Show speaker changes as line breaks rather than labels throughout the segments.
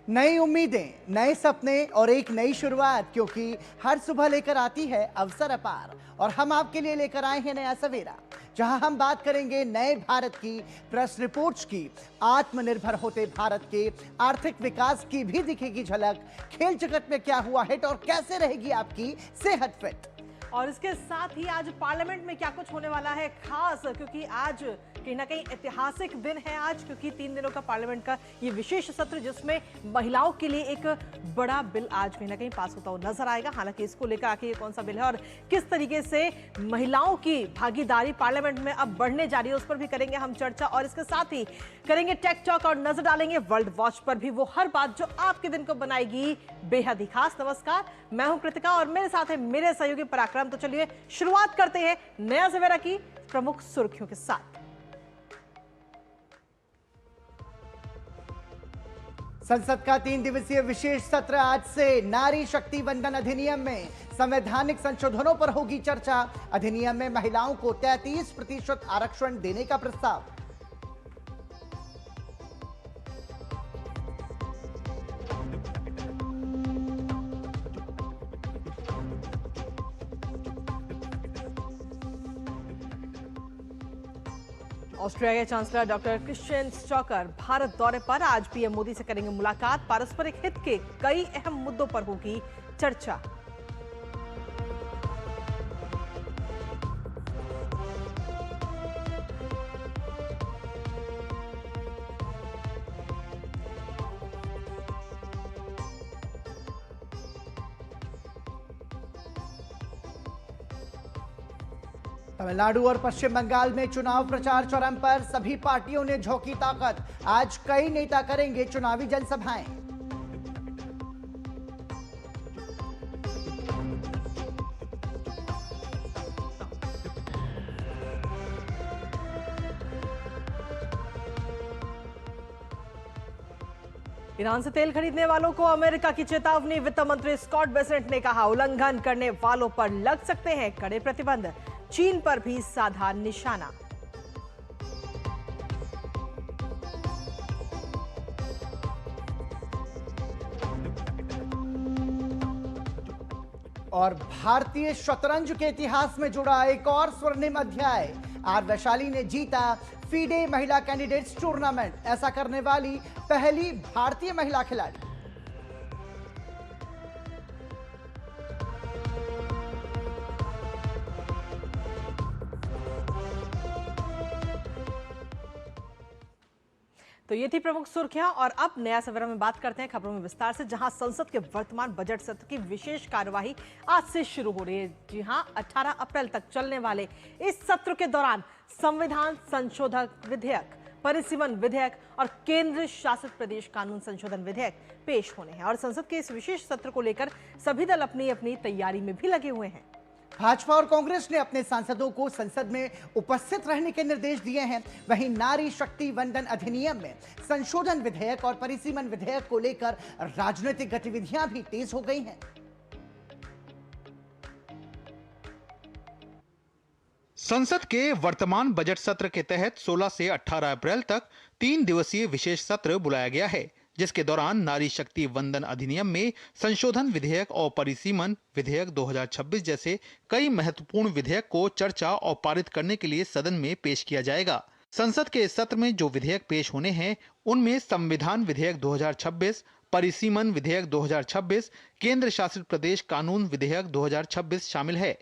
नई उम्मीदें, नए सपने और एक नई शुरुआत, क्योंकि हर सुबह लेकर आती है अवसर अपार। और हम आपके लिए लेकर आए हैं नया सवेरा, जहां हम बात करेंगे नए भारत की, प्रेस रिपोर्ट्स की, आत्मनिर्भर होते भारत के आर्थिक विकास की भी दिखेगी झलक, खेल जगत में क्या हुआ हिट और कैसे रहेगी आपकी सेहत फिट।
और इसके साथ ही आज पार्लियामेंट में क्या कुछ होने वाला है खास, क्योंकि आज कहीं ना कहीं ऐतिहासिक दिन है आज, क्योंकि 3 दिनों का पार्लियामेंट का ये विशेष सत्र जिसमें महिलाओं के लिए एक बड़ा बिल आज कहीं ना कहीं पास होता हुआ नजर आएगा। हालांकि इसको लेकर आके ये कौन सा बिल है और किस तरीके से महिलाओं की भागीदारी पार्लियामेंट में अब बढ़ने जा रही है, उस पर भी करेंगे हम चर्चा। और इसके साथ ही करेंगे टेक टॉक और नजर डालेंगे वर्ल्ड वॉच पर भी, वो हर बात जो आपके दिन को बनाएगी बेहद ही खास। नमस्कार, मैं हूं कृतिका और मेरे साथ है मेरे सहयोगी पराक्रम। तो चलिए शुरुआत करते हैं नया सवेरा की प्रमुख सुर्खियों के साथ।
संसद का 3 दिवसीय विशेष सत्र आज से। नारी शक्ति वंदन अधिनियम में संवैधानिक संशोधनों पर होगी चर्चा। अधिनियम में महिलाओं को 33% आरक्षण देने का प्रस्ताव।
ऑस्ट्रिया के chancellor doctor Christian stalker Bharat दौरे पर, आज पीएम मोदी से करेंगे मुलाकात। पारस्परिक हित के कई अहम मुद्दों पर होगी चर्चा।
तमिलनाडु और पश्चिम बंगाल में चुनाव प्रचार चरम पर, सभी पार्टियों ने झोंकी ताकत। आज कई नेता करेंगे चुनावी जनसभाएं।
ईरान से तेल खरीदने वालों को अमेरिका की चेतावनी। वित्त मंत्री स्कॉट बेसेंट ने कहा, उल्लंघन करने वालों पर लग सकते हैं कड़े प्रतिबंध। चीन पर भी साधा निशाना।
और भारतीय शतरंज के इतिहास में जुड़ा एक और स्वर्णिम अध्याय। आर वैशाली ने जीता फीडे महिला कैंडिडेट्स टूर्नामेंट। ऐसा करने वाली पहली भारतीय महिला खिलाड़ी।
तो ये थी प्रमुख सुर्खियां और अब नया सवेरा में बात करते हैं खबरों में विस्तार से, जहां संसद के वर्तमान बजट सत्र की विशेष कार्यवाही आज से शुरू हो रही है। जी हां, 18 अप्रैल तक चलने वाले इस सत्र के दौरान संविधान संशोधन विधेयक, परिसीमन विधेयक और केंद्र शासित प्रदेश कानून संशोधन विधेयक पेश होने हैं। और संसद के इस विशेष सत्र को लेकर सभी दल अपनी अपनी तैयारी में भी लगे हुए हैं।
भाजपा और कांग्रेस ने अपने सांसदों को संसद में उपस्थित रहने के निर्देश दिए हैं। वहीं नारी शक्ति वंदन अधिनियम में संशोधन विधेयक और परिसीमन विधेयक को लेकर राजनीतिक गतिविधियां भी तेज हो गई हैं।
संसद के वर्तमान बजट सत्र के तहत 16 से 18 अप्रैल तक 3 दिवसीय विशेष सत्र बुलाया गया है, जिसके दौरान नारी शक्ति वंदन अधिनियम में संशोधन विधेयक और परिसीमन विधेयक 2026 जैसे कई महत्वपूर्ण विधेयक को चर्चा और पारित करने के लिए सदन में पेश किया जाएगा। संसद के इस सत्र में जो विधेयक पेश होने हैं, उनमें संविधान विधेयक 2026, परिसीमन विधेयक 2026, केंद्र शासित प्रदेश कानून विधेयक 2026 शामिल है।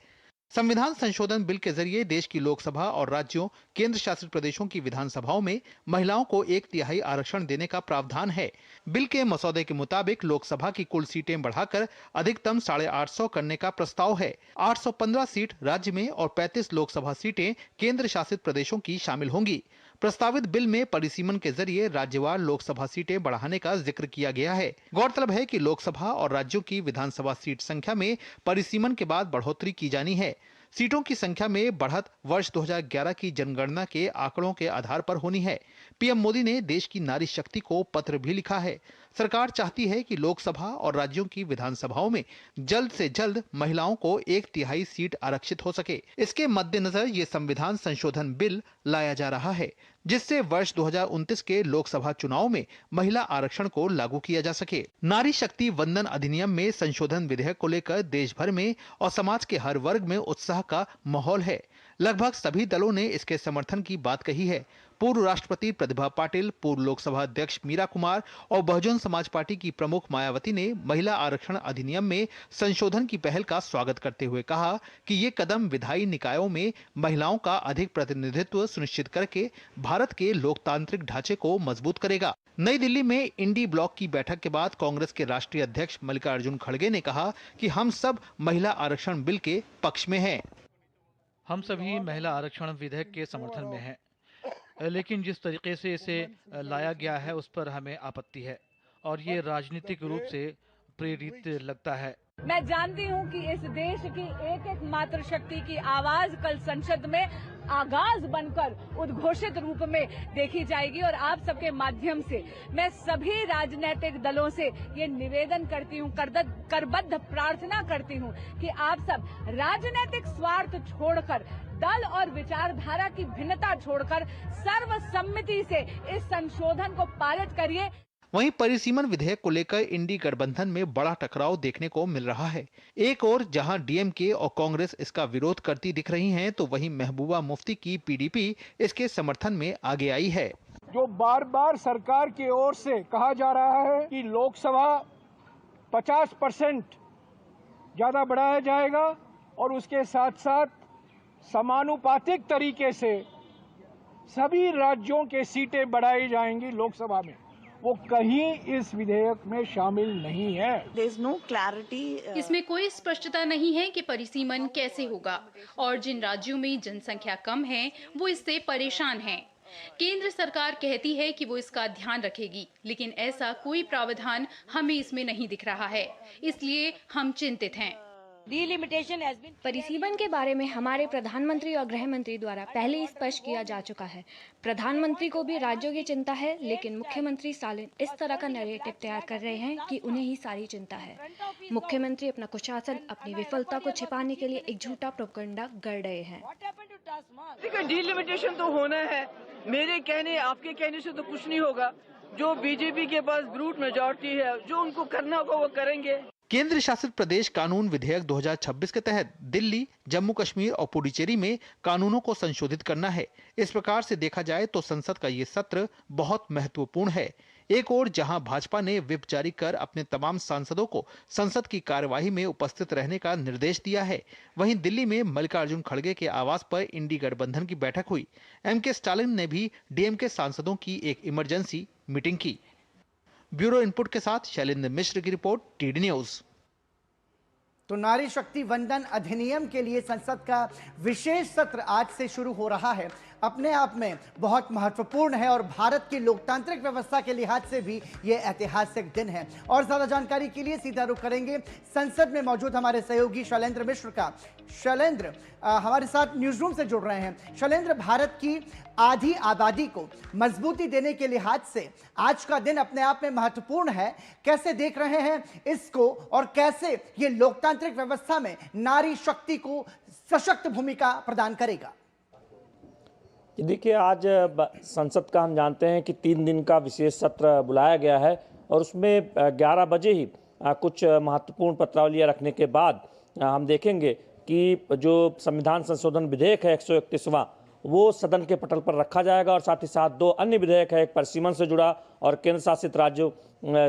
संविधान संशोधन बिल के जरिए देश की लोकसभा और राज्यों, केंद्र शासित प्रदेशों की विधानसभाओं में महिलाओं को 1/3 आरक्षण देने का प्रावधान है। बिल के मसौदे के मुताबिक लोकसभा की कुल सीटें बढ़ाकर अधिकतम 850 करने का प्रस्ताव है। 815 सीट राज्य में और 35 लोकसभा सीटें केंद्र शासित प्रदेशों की शामिल होंगी। प्रस्तावित बिल में परिसीमन के जरिए राज्यवार लोकसभा सीटें बढ़ाने का जिक्र किया गया है। गौरतलब है कि लोकसभा और राज्यों की विधानसभा सीट संख्या में परिसीमन के बाद बढ़ोतरी की जानी है। सीटों की संख्या में बढ़त वर्ष 2011 की जनगणना के आंकड़ों के आधार पर होनी है। पीएम मोदी ने देश की नारी शक्ति को पत्र भी लिखा है। सरकार चाहती है कि लोकसभा और राज्यों की विधानसभाओं में जल्द से जल्द महिलाओं को 1/3 सीट आरक्षित हो सके। इसके मद्देनजर ये संविधान संशोधन बिल लाया जा रहा है, जिससे वर्ष 2029 के लोकसभा चुनाव में महिला आरक्षण को लागू किया जा सके। नारी शक्ति वंदन अधिनियम में संशोधन विधेयक को लेकर देश भर में और समाज के हर वर्ग में उत्साह का माहौल है। लगभग सभी दलों ने इसके समर्थन की बात कही है। पूर्व राष्ट्रपति प्रतिभा पाटिल, पूर्व लोकसभा अध्यक्ष मीरा कुमार और बहुजन समाज पार्टी की प्रमुख मायावती ने महिला आरक्षण अधिनियम में संशोधन की पहल का स्वागत करते हुए कहा कि ये कदम विधायी निकायों में महिलाओं का अधिक प्रतिनिधित्व सुनिश्चित करके भारत के लोकतांत्रिक ढांचे को मजबूत करेगा। नई दिल्ली में इंडी ब्लॉक की बैठक के बाद कांग्रेस के राष्ट्रीय अध्यक्ष मल्लिकार्जुन खड़गे ने कहा कि हम सब महिला आरक्षण बिल के पक्ष में हैं।
हम सभी महिला आरक्षण विधेयक के समर्थन में हैं, लेकिन जिस तरीके से इसे लाया गया है उस पर हमें आपत्ति है और ये राजनीतिक रूप से प्रेरित लगता है।
मैं जानती हूं कि इस देश की एक एक मात्र शक्ति की आवाज कल संसद में आगाज बनकर उद्घोषित रूप में देखी जाएगी और आप सबके माध्यम से मैं सभी राजनीतिक दलों से ये निवेदन करती हूं, करबद्ध प्रार्थना करती हूं कि आप सब राजनीतिक स्वार्थ छोड़कर, दल और विचारधारा की भिन्नता छोड़कर सर्वसम्मति से इस संशोधन को पारित करिए।
वहीं परिसीमन विधेयक को लेकर इंडी गठबंधन में बड़ा टकराव देखने को मिल रहा है। एक ओर जहां डीएमके और कांग्रेस इसका विरोध करती दिख रही हैं, तो वहीं महबूबा मुफ्ती की पीडीपी इसके समर्थन में आगे आई है।
जो बार बार सरकार की ओर से कहा जा रहा है कि लोकसभा 50% ज्यादा बढ़ाया जाएगा और उसके साथ साथ समानुपातिक तरीके से सभी राज्यों के सीटें बढ़ाई जाएंगी लोकसभा में, वो कहीं इस विधेयक में शामिल नहीं है।
There is no clarity,
इसमें कोई स्पष्टता नहीं है कि परिसीमन कैसे होगा और जिन राज्यों में जनसंख्या कम है वो इससे परेशान हैं। केंद्र सरकार कहती है कि वो इसका ध्यान रखेगी, लेकिन ऐसा कोई प्रावधान हमें इसमें नहीं दिख रहा है, इसलिए हम चिंतित हैं।
परिसीमन के बारे में हमारे प्रधानमंत्री और गृह मंत्री द्वारा पहले ही स्पष्ट किया जा चुका है। प्रधानमंत्री को भी राज्यों की चिंता है, लेकिन मुख्यमंत्री स्टालिन इस तरह का नैरेटिव तैयार कर रहे हैं कि उन्हें ही सारी चिंता है। मुख्यमंत्री अपना कुशासन, अपनी विफलता को छिपाने के लिए एक झूठा प्रोपेगेंडा गढ़ रहे हैं।
डिलिमिटेशन तो होना है, मेरे कहने आपके कहने से तो कुछ नहीं होगा। जो बीजेपी के पास ब्रूट मेजॉरिटी है, जो उनको करना होगा वो करेंगे।
केंद्र शासित प्रदेश कानून विधेयक 2026 के तहत दिल्ली, जम्मू कश्मीर और पुडुचेरी में कानूनों को संशोधित करना है। इस प्रकार से देखा जाए तो संसद का ये सत्र बहुत महत्वपूर्ण है। एक ओर जहां भाजपा ने व्हिप जारी कर अपने तमाम सांसदों को संसद की कार्यवाही में उपस्थित रहने का निर्देश दिया है, वहीं दिल्ली में मल्लिकार्जुन खड़गे के आवास पर इंडी गठबंधन की बैठक हुई। एमके स्टालिन ने भी डीएमके सांसदों की एक इमरजेंसी मीटिंग की। ब्यूरो इनपुट के साथ शैलेंद्र मिश्र की रिपोर्ट, टीडी न्यूज।
तो नारी शक्ति वंदन अधिनियम के लिए संसद का विशेष सत्र आज से शुरू हो रहा है। अपने आप में बहुत महत्वपूर्ण है और भारत की लोकतांत्रिक व्यवस्था के लिहाज से भी ये ऐतिहासिक दिन है। और ज्यादा जानकारी के लिए सीधा रुख करेंगे संसद में मौजूद हमारे सहयोगी शैलेंद्र मिश्र का। शैलेंद्र हमारे साथ न्यूज रूम से जुड़ रहे हैं। शैलेंद्र, भारत की आधी आबादी को मजबूती देने के लिहाज से आज का दिन अपने आप में महत्वपूर्ण है। कैसे देख रहे हैं इसको और कैसे ये लोकतांत्रिक व्यवस्था में नारी शक्ति को सशक्त भूमिका प्रदान करेगा?
देखिए, आज संसद का हम जानते हैं कि 3 दिन का विशेष सत्र बुलाया गया है और उसमें 11 बजे ही कुछ महत्वपूर्ण पत्रावलियाँ रखने के बाद हम देखेंगे कि जो संविधान संशोधन विधेयक है 131वां, वो सदन के पटल पर रखा जाएगा और साथ ही साथ 2 अन्य विधेयक है, एक परिसीमन से जुड़ा और केंद्र शासित राज्यों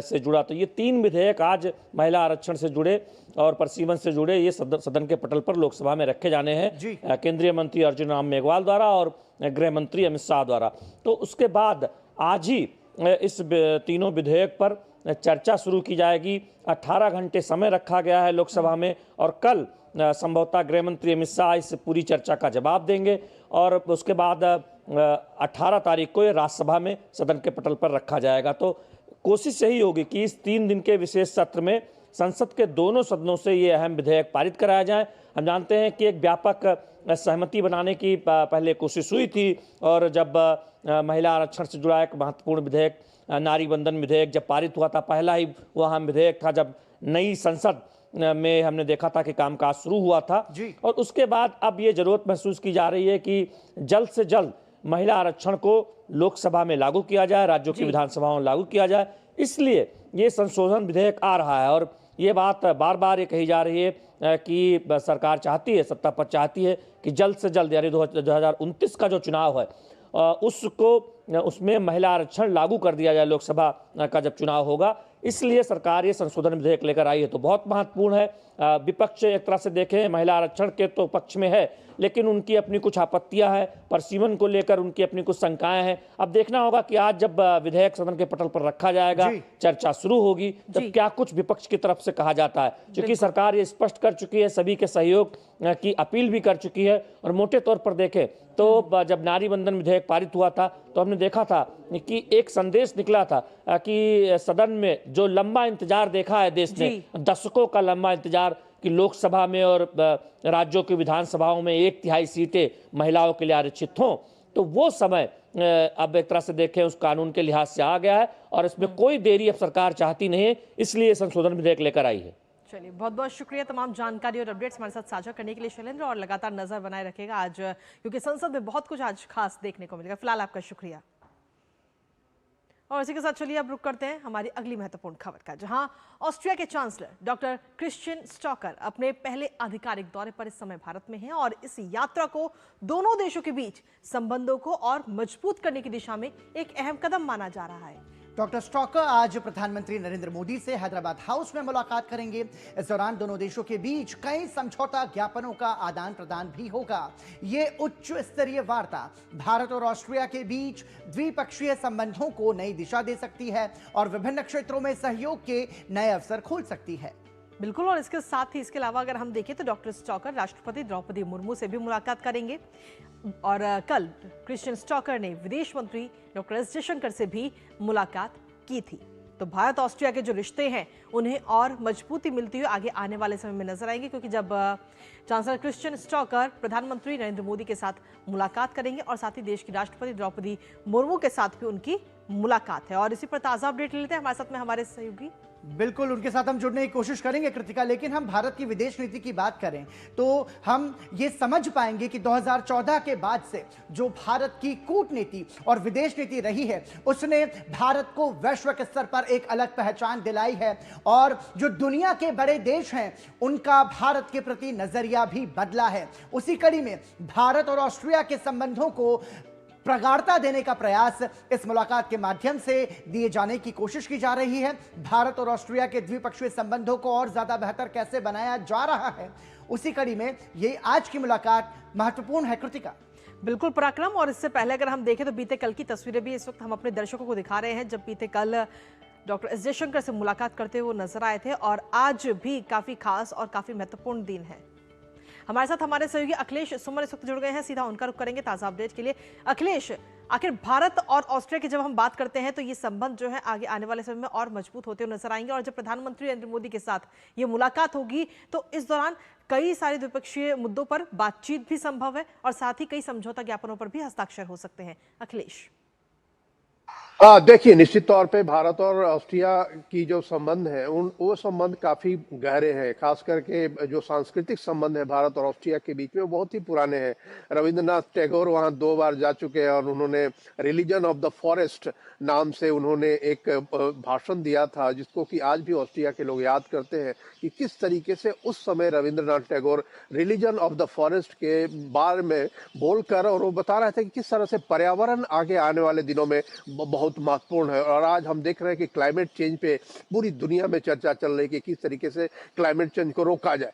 से जुड़ा। तो ये 3 विधेयक आज महिला आरक्षण से जुड़े और परिसीमन से जुड़े ये सदन के पटल पर लोकसभा में रखे जाने हैं केंद्रीय मंत्री अर्जुन राम मेघवाल द्वारा और गृह मंत्री अमित शाह द्वारा। तो उसके बाद आज ही इस तीनों विधेयक पर चर्चा शुरू की जाएगी। 18 घंटे समय रखा गया है लोकसभा में और कल संभवतः गृह मंत्री अमित शाह इस पूरी चर्चा का जवाब देंगे और उसके बाद 18 तारीख को ये राज्यसभा में सदन के पटल पर रखा जाएगा। तो कोशिश यही होगी कि इस 3 दिन के विशेष सत्र में संसद के दोनों सदनों से ये अहम विधेयक पारित कराया जाए। हम जानते हैं कि एक व्यापक सहमति बनाने की पहले कोशिश हुई थी और जब महिला आरक्षण से जुड़ा एक महत्वपूर्ण विधेयक नारी बंधन विधेयक जब पारित हुआ था, पहला ही वह विधेयक था जब नई संसद में हमने देखा था कि कामकाज शुरू हुआ था। और उसके बाद अब ये जरूरत महसूस की जा रही है कि जल्द से जल्द महिला आरक्षण को लोकसभा में लागू किया जाए, राज्यों की विधानसभाओं में लागू किया जाए। इसलिए ये संशोधन विधेयक आ रहा है और ये बात बार बार ये कही जा रही है कि सरकार चाहती है, सत्ता पक्ष चाहती है कि जल्द से जल्द यानी 2029 का जो चुनाव है उसमें महिला आरक्षण लागू कर दिया जाए लोकसभा का जब चुनाव होगा। इसलिए सरकार ये संशोधन विधेयक लेकर आई है, तो बहुत महत्वपूर्ण है। विपक्ष एक तरह से देखें महिला आरक्षण के तो पक्ष में है, लेकिन उनकी अपनी कुछ आपत्तियां हैं, परसीमन को लेकर उनकी अपनी कुछ शंकाएं हैं। अब देखना होगा कि आज जब विधेयक सदन के पटल पर रखा जाएगा, चर्चा शुरू होगी, तब क्या कुछ विपक्ष की तरफ से कहा जाता है। क्योंकि सरकार ये स्पष्ट कर चुकी है, सभी के सहयोग की अपील भी कर चुकी है। और मोटे तौर पर देखें तो जब नारी बंधन विधेयक पारित हुआ था तो हमने देखा था कि एक संदेश निकला था कि सदन में जो लंबा इंतजार देखा है देश ने, दशकों का लंबा इंतजार कि लोकसभा में और राज्यों की विधानसभाओं में 1/3 सीटें महिलाओं के लिए आरक्षित हों, तो वो समय अब एक तरह से देखें उस कानून के लिहाज से आ गया है और इसमें कोई देरी अब सरकार चाहती नहीं है, इसलिए संशोधन विधेयक लेकर आई है।
चलिए, बहुत बहुत शुक्रिया तमाम जानकारी और अपडेट्स हमारे साथ साझा करने के लिए शैलेंद्र, और लगातार नजर बनाए रखेगा आज, क्योंकि संसद में बहुत कुछ आज खास देखने को मिलेगा। फिलहाल आपका शुक्रिया। और इसी के साथ चलिए अब रुक करते हैं हमारी अगली महत्वपूर्ण खबर का, जहां ऑस्ट्रिया के चांसलर डॉक्टर क्रिश्चियन स्टॉकर अपने पहले आधिकारिक दौरे पर इस समय भारत में हैं और इस यात्रा को दोनों देशों के बीच संबंधों को और मजबूत करने की दिशा में एक अहम कदम माना जा रहा है।
डॉक्टर स्टॉकर आज प्रधानमंत्री नरेंद्र मोदी से हैदराबाद हाउस में मुलाकात करेंगे। इस दौरान दोनों देशों के बीच कई समझौता ज्ञापनों का आदान प्रदान भी होगा। ये उच्च स्तरीय वार्ता भारत और ऑस्ट्रिया के बीच द्विपक्षीय संबंधों को नई दिशा दे सकती है और विभिन्न क्षेत्रों में सहयोग के नए अवसर खोल सकती है।
बिल्कुल, और इसके साथ ही इसके अलावा अगर हम देखें तो डॉक्टर स्टॉकर राष्ट्रपति द्रौपदी मुर्मू से भी मुलाकात करेंगे और कल क्रिश्चियन स्टॉकर ने विदेश मंत्री डॉक्टर एस जयशंकर से भी मुलाकात की थी। तो भारत ऑस्ट्रिया के जो रिश्ते हैं उन्हें और मजबूती मिलती हुई आगे आने वाले समय में नजर आएंगे, क्योंकि जब चांसलर क्रिश्चियन स्टॉकर प्रधानमंत्री नरेंद्र मोदी के साथ मुलाकात करेंगे और साथ ही देश की राष्ट्रपति द्रौपदी मुर्मू के साथ भी उनकी मुलाकात है। और इसी पर ताजा अपडेट ले लेते हैं, हमारे साथ में हमारे सहयोगी।
बिल्कुल, उनके साथ हम जुड़ने की कोशिश करेंगे कृतिका, लेकिन हम भारत की विदेश नीति की बात करें तो हम ये समझ पाएंगे कि 2014 के बाद से जो भारत की कूटनीति और विदेश नीति रही है उसने भारत को वैश्विक स्तर पर एक अलग पहचान दिलाई है और जो दुनिया के बड़े देश हैं उनका भारत के प्रति नजरिया भी बदला है। उसी कड़ी में भारत और ऑस्ट्रिया के संबंधों को प्रगाढ़ता देने का प्रयास इस मुलाकात के माध्यम से दिए जाने की कोशिश की जा रही है। भारत और ऑस्ट्रिया के द्विपक्षीय संबंधों को और ज्यादा बेहतर कैसे बनाया जा रहा है, उसी कड़ी में ये आज की मुलाकात महत्वपूर्ण है। कृतिका।
बिल्कुल पराक्रम, और इससे पहले अगर हम देखें तो बीते कल की तस्वीरें भी इस वक्त हम अपने दर्शकों को दिखा रहे हैं, जब बीते कल डॉक्टर एस जयशंकर से मुलाकात करते हुए नजर आए थे और आज भी काफी खास और काफी महत्वपूर्ण दिन है। हमारे साथ हमारे सहयोगी अखिलेश सुमन इस वक्त जुड़ गए हैं, सीधा उनका रुख करेंगे ताजा अपडेट के लिए। अखिलेश, आखिर भारत और ऑस्ट्रिया की जब हम बात करते हैं तो ये संबंध जो है आगे आने वाले समय में और मजबूत होते हुए नजर आएंगे, और जब प्रधानमंत्री नरेंद्र मोदी के साथ ये मुलाकात होगी तो इस दौरान कई सारे द्विपक्षीय मुद्दों पर बातचीत भी संभव है और साथ ही कई समझौता ज्ञापनों पर भी हस्ताक्षर हो सकते हैं। अखिलेश।
देखिए, निश्चित तौर पे भारत और ऑस्ट्रिया की जो संबंध है वो संबंध काफी गहरे हैं। खास करके जो सांस्कृतिक संबंध है भारत और ऑस्ट्रिया के बीच में वो बहुत ही पुराने हैं। रविंद्रनाथ टैगोर वहाँ 2 बार जा चुके हैं और उन्होंने रिलीजन ऑफ द फॉरेस्ट नाम से उन्होंने एक भाषण दिया था, जिसको कि आज भी ऑस्ट्रिया के लोग याद करते हैं कि किस तरीके से उस समय Rabindranath Tagore religion of the forest के बारे में बोलकर, और वो बता रहे थे कि किस तरह से पर्यावरण आगे आने वाले दिनों में बहुत महत्वपूर्ण है। और आज हम देख रहे हैं कि क्लाइमेट चेंज पे पूरी दुनिया में चर्चा चल रही है कि किस तरीके से क्लाइमेट चेंज को रोका जाए।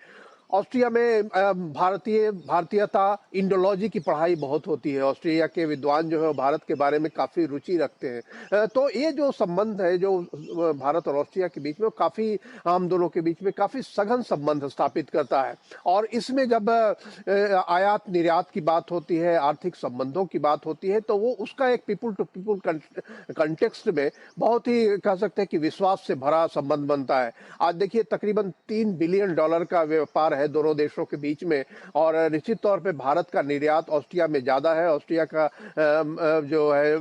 ऑस्ट्रिया में भारतीयता इंडोलॉजी की पढ़ाई बहुत होती है। ऑस्ट्रिया के विद्वान जो है भारत के बारे में काफ़ी रुचि रखते हैं। तो ये जो संबंध है जो भारत और ऑस्ट्रिया के बीच में, काफ़ी हम दोनों के बीच में काफ़ी सघन संबंध स्थापित करता है। और इसमें जब आयात निर्यात की बात होती है, आर्थिक संबंधों की बात होती है, तो वो उसका एक पीपुल टू पीपुल कंटेक्स्ट में बहुत ही कह सकते हैं कि विश्वास से भरा संबंध बनता है। आज देखिए, तकरीबन $3 बिलियन का व्यापार है दोनों देशों के बीच में, और निश्चित तौर पे भारत का निर्यात ऑस्ट्रिया में ज्यादा है, ऑस्ट्रिया का जो है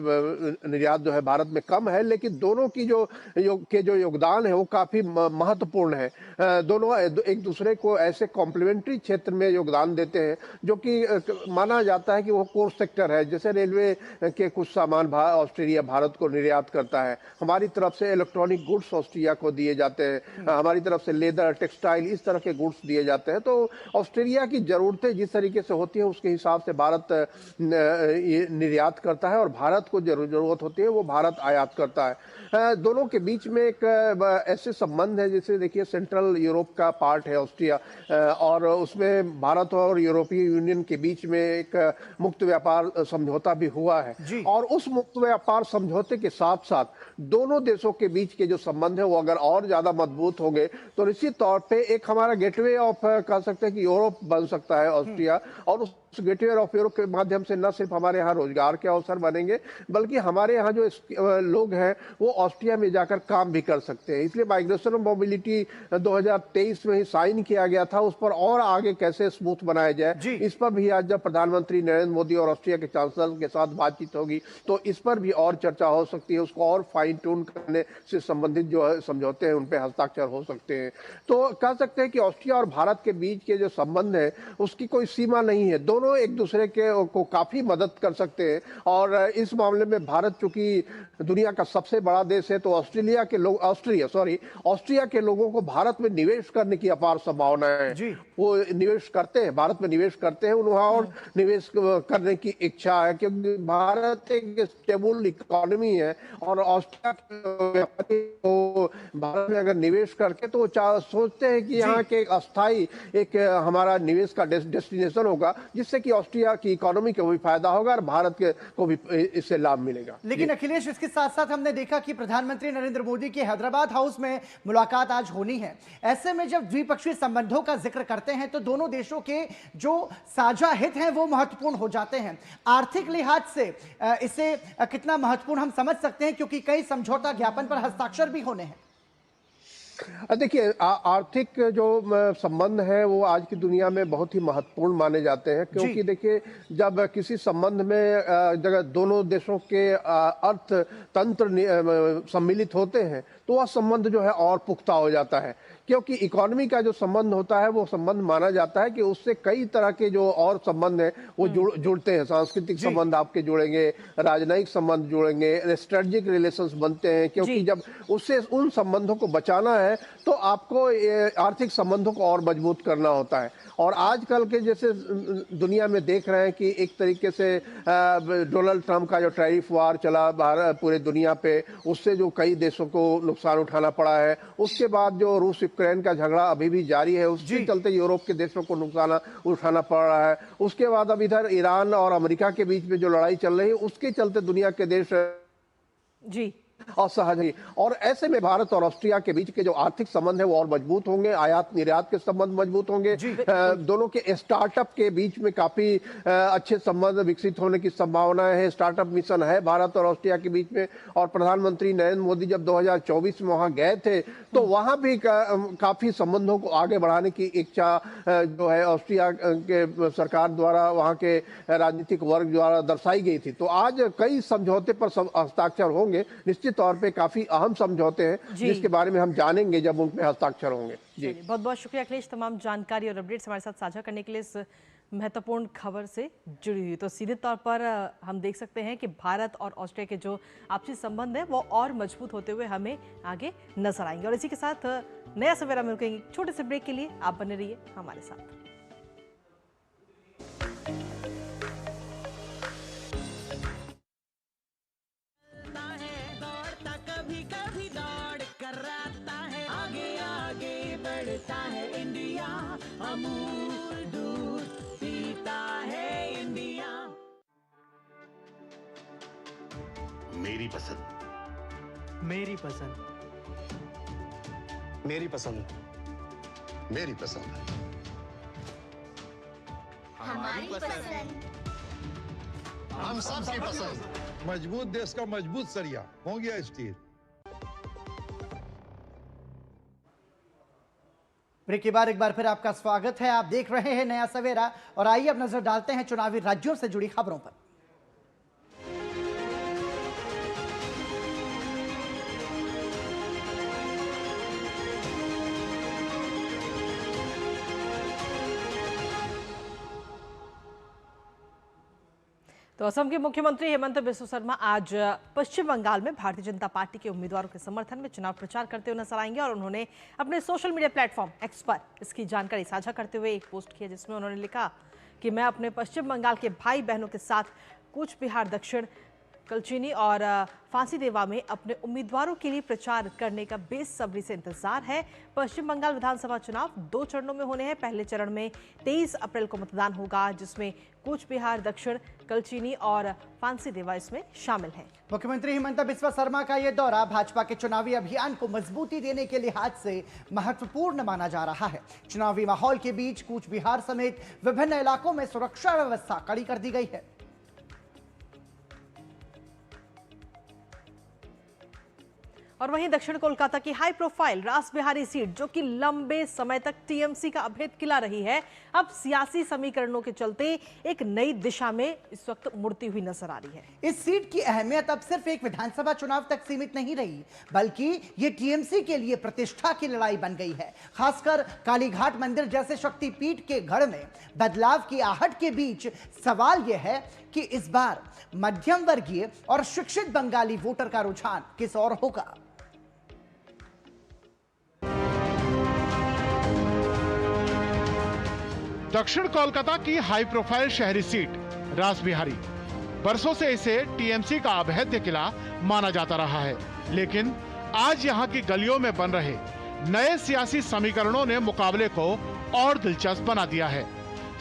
निर्यात जो है भारत में कम है, लेकिन दोनों की जो योगदान है वो काफी महत्वपूर्ण है। दोनों एक दूसरे को ऐसे कॉम्प्लीमेंट्री क्षेत्र में योगदान देते हैं जो कि माना जाता है कि वो कोर सेक्टर है। जैसे रेलवे के कुछ सामान ऑस्ट्रेलिया भारत को निर्यात करता है, हमारी तरफ से इलेक्ट्रॉनिक गुड्स ऑस्ट्रिया को दिए जाते हैं, हमारी तरफ से लेदर, टेक्सटाइल, इस तरह के गुड्स दिए जाते हैं। तो ऑस्ट्रेलिया की जरूरतें जिस तरीके से होती है उसके हिसाब से भारत निर्यात करता है और भारत को जरूरत होती है वो भारत आयात करता है। दोनों के बीच में एक ऐसे संबंध है, जैसे देखिए सेंट्रल यूरोप का पार्ट है ऑस्ट्रिया, और उसमें भारत और यूरोपीय यूनियन के बीच में एक मुक्त व्यापार समझौता भी हुआ है, और उस मुक्त व्यापार समझौते के साथ साथ दोनों देशों के बीच के जो संबंध है वो अगर और ज्यादा मजबूत होंगे तो निश्चित तौर पे एक हमारा गेटवे ऑफ कह सकते हैं कि यूरोप बन सकता है ऑस्ट्रिया, और उस गेटवे ऑफ यूरोप के माध्यम से न सिर्फ हमारे यहाँ रोजगार के अवसर बनेंगे बल्कि हमारे यहाँ जो लोग हैं वो ऑस्ट्रिया में जाकर काम भी कर सकते हैं। इसलिए माइग्रेशन ऑफ मोबिलिटी 2023 में ही साइन किया गया था, उस पर और आगे कैसे स्मूथ बनाया जाए इस पर भी आज जब प्रधानमंत्री नरेंद्र मोदी और ऑस्ट्रिया के चांसलर के साथ बातचीत होगी तो इस पर भी और चर्चा हो सकती है, उसको और फाइन ट्यून करने से संबंधित जो है समझौते हैं उन पर हस्ताक्षर हो सकते हैं। तो कह सकते हैं कि ऑस्ट्रिया और भारत के बीच के जो संबंध है उसकी कोई सीमा नहीं है, दोनों एक दूसरे को काफी मदद कर सकते हैं। और इस मामले में भारत चूंकि दुनिया का सबसे बड़ा देश है तो ऑस्ट्रिया के लोगों को भारत में निवेश करने की अपार संभावना है, वो निवेश करते हैं, भारत में निवेश करते हैं, वहाँ और निवेश करने की इच्छा है क्योंकि भारत एक स्टेबल इकोनॉमी है और ऑस्ट्रिया को भारत में अगर निवेश करके तो सोचते हैं कि यहाँ के अस्थायी एक हमारा निवेश का डेस्टिनेशन होगा जिससे कि ऑस्ट्रिया की इकोनॉमी को भी फायदा होगा और भारत को भी इससे लाभ मिलेगा।
लेकिन अखिलेश, इसके साथ साथ हमने देखा कि प्रधानमंत्री नरेंद्र मोदी की हैदराबाद हाउस में मुलाकात आज होनी है। ऐसे में जब द्विपक्षीय संबंधों का जिक्र करते हैं तो दोनों देशों के जो साझा हित हैं वो महत्वपूर्ण हो जाते हैं। आर्थिक लिहाज से इसे कितना महत्वपूर्ण हम समझ सकते हैं, क्योंकि कई समझौता ज्ञापन पर हस्ताक्षर भी होने हैं।
देखिए, आर्थिक जो संबंध है वो आज की दुनिया में बहुत ही महत्वपूर्ण माने जाते हैं, क्योंकि देखिए जब किसी संबंध में जगह दोनों देशों के अर्थतंत्र सम्मिलित होते हैं तो वह संबंध जो है और पुख्ता हो जाता है, क्योंकि इकोनॉमी का जो संबंध होता है वो संबंध माना जाता है कि उससे कई तरह के जो और संबंध हैं वो जुड़ते हैं। सांस्कृतिक संबंध आपके जुड़ेंगे, राजनयिक संबंध जुड़ेंगे, स्ट्रेटेजिक रिलेशंस बनते हैं, क्योंकि जब उससे उन संबंधों को बचाना है तो आपको आर्थिक संबंधों को और मजबूत करना होता है। और आजकल के जैसे दुनिया में देख रहे हैं कि एक तरीके से डोनाल्ड ट्रंप का जो टैरिफ वार चला पूरे दुनिया पे, उससे जो कई देशों को नुकसान उठाना पड़ा है, उसके बाद जो रूस यूक्रेन का झगड़ा अभी भी जारी है उसके चलते यूरोप के देशों को नुकसान उठाना पड़ रहा है, उसके बाद अब इधर ईरान और अमेरिका के बीच में जो लड़ाई चल रही है उसके चलते दुनिया के देश असहज है। और ऐसे में भारत और ऑस्ट्रिया के बीच के जो आर्थिक संबंध है वो और मजबूत होंगे, आयात निर्यात के संबंध मजबूत होंगे, दोनों के स्टार्टअप के बीच में काफी अच्छे संबंध विकसित होने की संभावना है। स्टार्टअप मिशन है भारत और ऑस्ट्रिया के बीच में, और प्रधानमंत्री नरेंद्र मोदी जब 2024 में वहां गए थे तो वहां भी काफी संबंधों को आगे बढ़ाने की इच्छा जो है ऑस्ट्रिया के सरकार द्वारा, वहां के राजनीतिक वर्ग द्वारा दर्शाई गई थी। तो आज कई समझौते पर हस्ताक्षर होंगे, निश्चित तौर पे काफी अहम समझौते हैं जिसके बारे में हम जानेंगे जब उनमें हस्ताक्षर होंगे। जी
बहुत बहुत शुक्रिया अखिलेश, तमाम जानकारी और अपडेट्स हमारे साथ साझा करने के लिए इस महत्वपूर्ण खबर से जुड़ी हुई। तो सीधे तौर पर हम देख सकते हैं कि भारत और ऑस्ट्रिया के जो आपसी संबंध है वो और मजबूत होते हुए हमें आगे नजर आएंगे। और इसी के साथ नया सवेरा में रुकेंगे छोटे से ब्रेक के लिए, आप बने रहिए हमारे साथ।
मेरी पसंद,
मेरी पसंद,
मेरी पसंद, मेरी पसंद,
हमारी पसंद,
हम सबकी पसंद।
मजबूत देश का मजबूत सरिया हो गया स्टील।
ब्रेक के बाद एक बार फिर आपका स्वागत है। आप देख रहे हैं नया सवेरा और आइए अब नजर डालते हैं चुनावी राज्यों से जुड़ी खबरों पर।
तो असम के मुख्यमंत्री हेमंत बिस्व शर्मा आज पश्चिम बंगाल में भारतीय जनता पार्टी के उम्मीदवारों के समर्थन में चुनाव प्रचार करते हुए नजर आएंगे और उन्होंने अपने सोशल मीडिया प्लेटफॉर्म एक्स पर इसकी जानकारी साझा करते हुए एक पोस्ट किया जिसमें उन्होंने लिखा कि मैं अपने पश्चिम बंगाल के भाई बहनों के साथ कूच बिहार दक्षिण कलचीनी और फांसीदेवा में अपने उम्मीदवारों के लिए प्रचार करने का बेसब्री से इंतजार है। पश्चिम बंगाल विधानसभा चुनाव 2 चरणों में होने हैं। पहले चरण में 23 अप्रैल को मतदान होगा जिसमें कूच बिहार दक्षिण कलचीनी और फांसीदेवा इसमें शामिल है।
मुख्यमंत्री हेमंत बिस्व शर्मा का यह दौरा भाजपा के चुनावी अभियान को मजबूती देने के लिहाज से महत्वपूर्ण माना जा रहा है। चुनावी माहौल के बीच कूच बिहार समेत विभिन्न इलाकों में सुरक्षा व्यवस्था कड़ी कर दी गई है।
और वहीं दक्षिण कोलकाता की हाई प्रोफाइल रास बिहारी सीट जो कि लंबे समय तक टीएमसी का अभेद किला रही है, अब सियासी समीकरणों के चलते एक नई दिशा में इस वक्त मुड़ती हुई नजर आ रही है।
इस सीट की अहमियत अब सिर्फ एक विधानसभा चुनाव तक सीमित नहीं रही, बल्कि ये टीएमसी के लिए प्रतिष्ठा की लड़ाई बन गई है। खासकर कालीघाट मंदिर जैसे शक्तिपीठ के गढ़ में बदलाव की आहट के बीच सवाल यह है कि इस बार मध्यम वर्गीय और शिक्षित बंगाली वोटर का रुझान किस ओर होगा।
दक्षिण कोलकाता की हाई प्रोफाइल शहरी सीट रास बिहारी, बरसों से इसे टीएमसी का अभेद्य किला माना जाता रहा है, लेकिन आज यहां की गलियों में बन रहे नए सियासी समीकरणों ने मुकाबले को और दिलचस्प बना दिया है।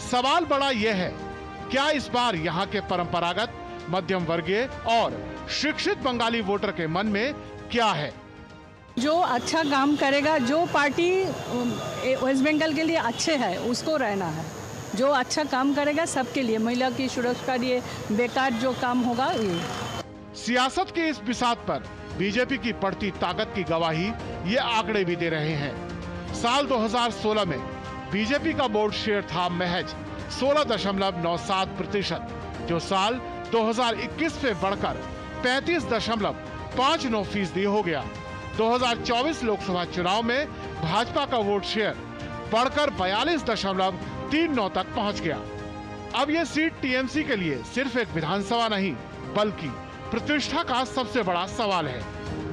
सवाल बड़ा यह है, क्या इस बार यहां के परंपरागत मध्यम वर्गीय और शिक्षित बंगाली वोटर के मन में क्या है?
जो अच्छा काम करेगा, जो पार्टी वेस्ट बंगाल के लिए अच्छे है उसको रहना है। जो अच्छा काम करेगा सबके लिए, महिला की सुरक्षा के लिए, बेकार जो काम होगा ये।
सियासत के इस बिसात पर बीजेपी की बढ़ती ताकत की गवाही ये आंकड़े भी दे रहे हैं। साल 2016 में बीजेपी का वोट शेयर था महज 16.97%, जो साल 2021 में बढ़कर 35.59% हो गया। 2024 लोकसभा चुनाव में भाजपा का वोट शेयर बढ़कर 42.39 तक पहुंच गया। अब यह सीट टीएमसी के लिए सिर्फ एक विधानसभा नहीं, बल्कि प्रतिष्ठा का सबसे बड़ा सवाल है।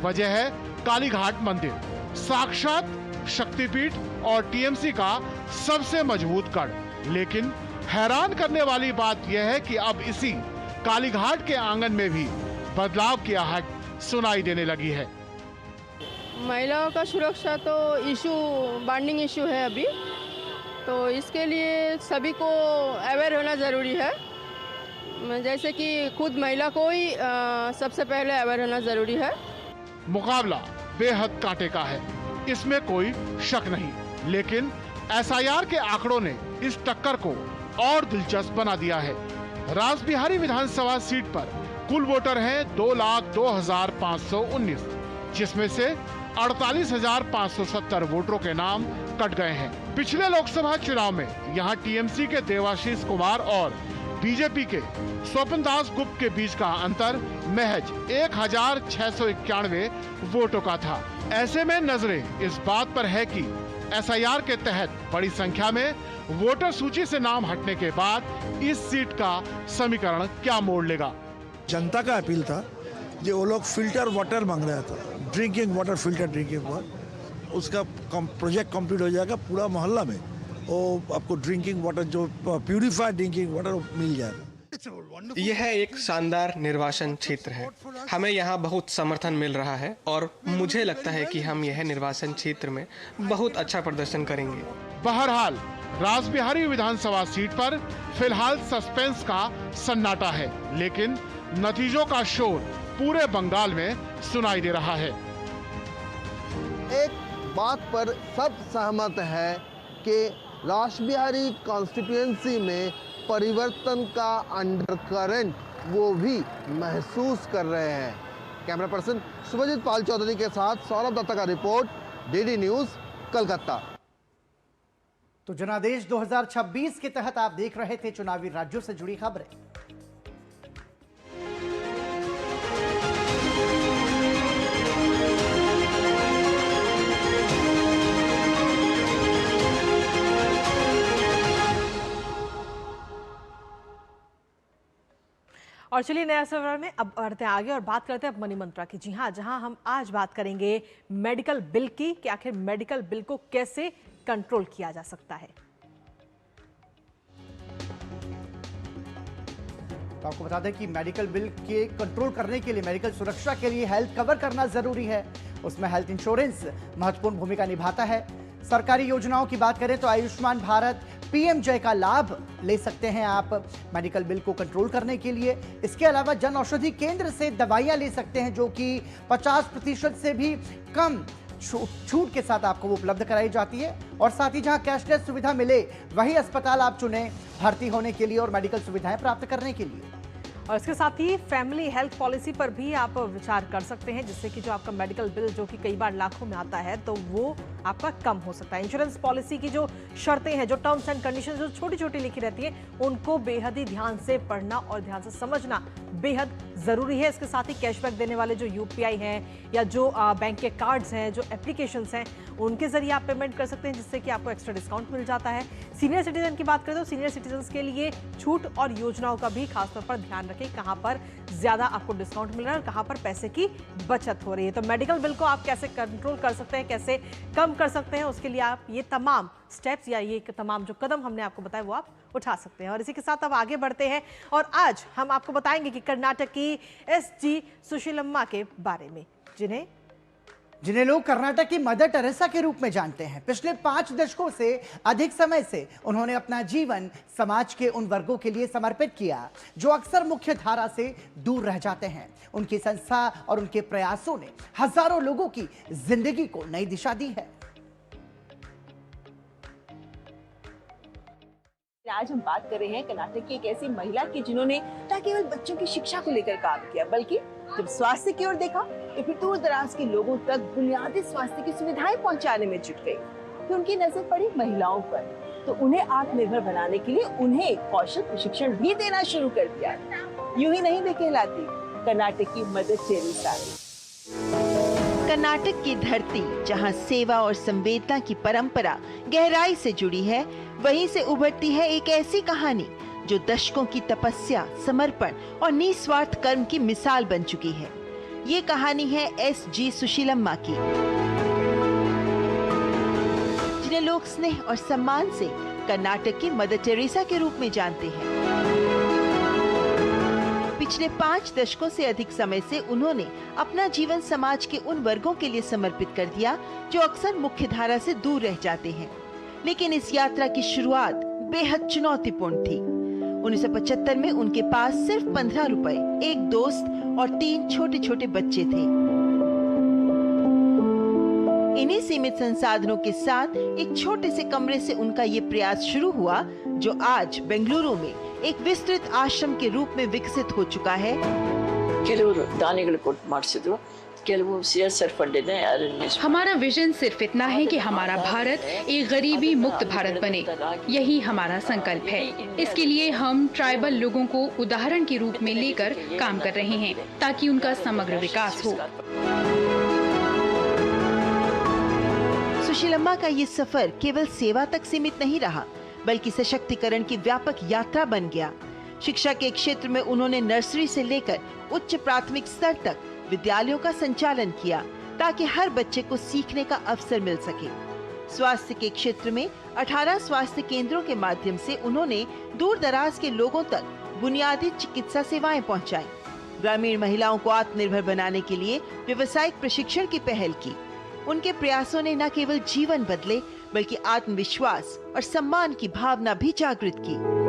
वजह है कालीघाट मंदिर, साक्षात शक्तिपीठ और टीएमसी का सबसे मजबूत गढ़। लेकिन हैरान करने वाली बात यह है कि अब इसी कालीघाट के आंगन में भी बदलाव की आहट सुनाई देने लगी है।
महिलाओं का सुरक्षा तो इशू, बर्निंग इशू है अभी, तो इसके लिए सभी को अवेयर होना ज़रूरी है। जैसे कि खुद महिला को ही सबसे पहले अवेयर होना ज़रूरी है।
मुकाबला बेहद कांटे का है, इसमें कोई शक नहीं, लेकिन एसआईआर के आंकड़ों ने इस टक्कर को और दिलचस्प बना दिया है। रास बिहारी विधानसभा सीट पर कुल वोटर हैं 2,02,519, जिसमें से 48,570 वोटरों के नाम कट गए हैं। पिछले लोकसभा चुनाव में यहां टीएमसी के देवाशीष कुमार और बीजेपी के स्वपन दास गुप्त के बीच का अंतर महज 1,691 वोटों का था। ऐसे में नजरें इस बात पर है कि एसआईआर के तहत बड़ी संख्या में वोटर सूची से नाम हटने के बाद इस सीट का समीकरण क्या मोड़ लेगा।
जनता का अपील था जो वो लोग फिल्टर वाटर मांग रहा था, drinking water, filter drinking water, उसका प्रोजेक्ट कंप्लीट हो जाएगा। पूरा मोहल्ला में वो आपको ड्रिंकिंग वाटर, जो प्यूरिफाइड ड्रिंकिंग वाटर मिल जाएगा।
यह एक शानदार निर्वाचन क्षेत्र है, हमें यहाँ बहुत समर्थन मिल रहा है और मुझे लगता है कि हम यह निर्वाचन क्षेत्र में बहुत अच्छा प्रदर्शन करेंगे।
बहरहाल रास बिहारी विधानसभा सीट पर फिलहाल सस्पेंस का सन्नाटा है, लेकिन नतीजों का शोर पूरे बंगाल में सुनाई दे रहा है।
एक बात पर सब सहमत है कि रास बिहारी कॉन्स्टिट्यूएंसी में परिवर्तन का अंडरकरेंट वो भी महसूस कर रहे हैं। कैमरा पर्सन शुभजीत पाल चौधरी के साथ सौरभ दत्ता का रिपोर्ट, डीडी न्यूज़, कलकत्ता।
तो जनादेश 2026 के तहत आप देख रहे थे चुनावी राज्यों से जुड़ी खबरें।
और चलिए नया सवाल में अब बढ़ते हैं आगे और बात करते हैं अब मनी मंत्रा की। जी हाँ, जहां हम आज बात करेंगे मेडिकल बिल की कि आखिर मेडिकल बिल को कैसे कंट्रोल किया जा सकता है।
तो आपको बता दें कि मेडिकल बिल के कंट्रोल करने के लिए, मेडिकल सुरक्षा के लिए हेल्थ कवर करना जरूरी है। उसमें हेल्थ इंश्योरेंस महत्वपूर्ण भूमिका निभाता है। सरकारी योजनाओं की बात करें तो आयुष्मान भारत, पीएमजे का लाभ ले सकते हैं आप मेडिकल बिल को कंट्रोल करने के लिए। इसके अलावा जन औषधि केंद्र से दवाइयां ले सकते हैं जो कि 50% से भी कम छूट के साथ आपको वो उपलब्ध कराई जाती है। और साथ ही जहां कैशलेस सुविधा मिले वही अस्पताल आप चुनें भर्ती होने के लिए और मेडिकल सुविधाएं प्राप्त करने के लिए।
और इसके साथ ही फैमिली हेल्थ पॉलिसी पर भी आप विचार कर सकते हैं, जिससे कि जो आपका मेडिकल बिल जो कि कई बार लाखों में आता है तो वो आपका कम हो सकता है। इंश्योरेंस पॉलिसी की जो शर्तें हैं, जो टर्म्स एंड कंडीशंस जो छोटी छोटी लिखी रहती हैं, उनको बेहद ही ध्यान से पढ़ना और ध्यान से समझना बेहद जरूरी है। इसके साथ ही कैशबैक देने वाले जो यूपीआई हैं या जो बैंक के कार्ड्स हैं, जो एप्लीकेशंस हैं, उनके जरिए आप पेमेंट कर सकते हैं, जिससे कि आपको एक्स्ट्रा डिस्काउंट मिल जाता है। सीनियर सिटीजन की बात करें तो सीनियर सिटीजन के लिए छूट और योजनाओं का भी खासतौर पर ध्यान रखें, कहां पर ज्यादा आपको डिस्काउंट मिल रहा है और कहां पर पैसे की बचत हो रही है। तो मेडिकल बिल को आप कैसे कंट्रोल कर सकते हैं, कैसे कम कर सकते हैं, उसके लिए आप ये तमाम स्टेप्स या ये तमाम जो कदम हमने आपको बताया वो आप उठा सकते हैं। और इसी के साथ अब आगे बढ़ते हैं और आज हम आपको बताएंगे कि कर्नाटक की एसजी सुशीलम्मा के बारे में, जिन्हें लोग कर्नाटक की मदर टेरेसा के रूप में जानते हैं। पिछले 5 दशकों से अधिक समय से उन्होंने अपना जीवन समाज के उन वर्गों के लिए समर्पित किया जो अक्सर मुख्य धारा से दूर रह जाते हैं। उनकी संस्था और उनके प्रयासों ने हजारों लोगों की जिंदगी को नई दिशा दी है।
आज हम बात कर रहे हैं कर्नाटक की एक ऐसी महिला की जिन्होंने न केवल बच्चों की शिक्षा को लेकर काम किया, बल्कि जब स्वास्थ्य की ओर देखा तो फिर दूर दराज के लोगों तक बुनियादी स्वास्थ्य की सुविधाएं पहुंचाने में जुट गई। फिर उनकी नजर पड़ी महिलाओं पर, तो उन्हें आत्मनिर्भर बनाने के लिए उन्हें कौशल प्रशिक्षण भी देना शुरू कर दिया। यूं ही नहीं वे कहलाती कर्नाटक की मदर टेरेसा। कर्नाटक की धरती जहां सेवा और संवेदना की परंपरा गहराई से जुड़ी है, वहीं से उभरती है एक ऐसी कहानी जो दशकों की तपस्या, समर्पण और निस्वार्थ कर्म की मिसाल बन चुकी है। ये कहानी है एसजी सुशीलम्मा की, जिन्हें लोग स्नेह और सम्मान से कर्नाटक की मदर टेरेसा के रूप में जानते हैं। पिछले 5 दशकों से अधिक समय से उन्होंने अपना जीवन समाज के उन वर्गों के लिए समर्पित कर दिया जो अक्सर मुख्य धारा से दूर रह जाते हैं। लेकिन इस यात्रा की शुरुआत बेहद चुनौतीपूर्ण थी। 1975 में उनके पास सिर्फ 15 रुपए, एक दोस्त और 3 छोटे छोटे बच्चे थे। इन्हीं सीमित संसाधनों के साथ एक छोटे से कमरे से उनका ये प्रयास शुरू हुआ, जो आज बेंगलुरु में एक विस्तृत आश्रम के रूप में विकसित हो चुका है।
हमारा विजन सिर्फ इतना है कि हमारा भारत एक गरीबी मुक्त भारत बने, यही हमारा संकल्प है। इसके लिए हम ट्राइबल लोगों को उदाहरण के रूप में लेकर काम कर रहे हैं ताकि उनका समग्र विकास हो।
सुशीलम्मा का ये सफर केवल सेवा तक सीमित नहीं रहा, बल्कि सशक्तिकरण की व्यापक यात्रा बन गया। शिक्षा के क्षेत्र में उन्होंने नर्सरी से लेकर उच्च प्राथमिक स्तर तक विद्यालयों का संचालन किया ताकि हर बच्चे को सीखने का अवसर मिल सके। स्वास्थ्य के क्षेत्र में 18 स्वास्थ्य केंद्रों के माध्यम से उन्होंने दूर दराज के लोगों तक बुनियादी चिकित्सा सेवाएं पहुंचाई। ग्रामीण महिलाओं को आत्मनिर्भर बनाने के लिए व्यावसायिक प्रशिक्षण की पहल की। उनके प्रयासों ने न केवल जीवन बदले, बल्कि आत्मविश्वास और सम्मान की भावना भी जागृत की।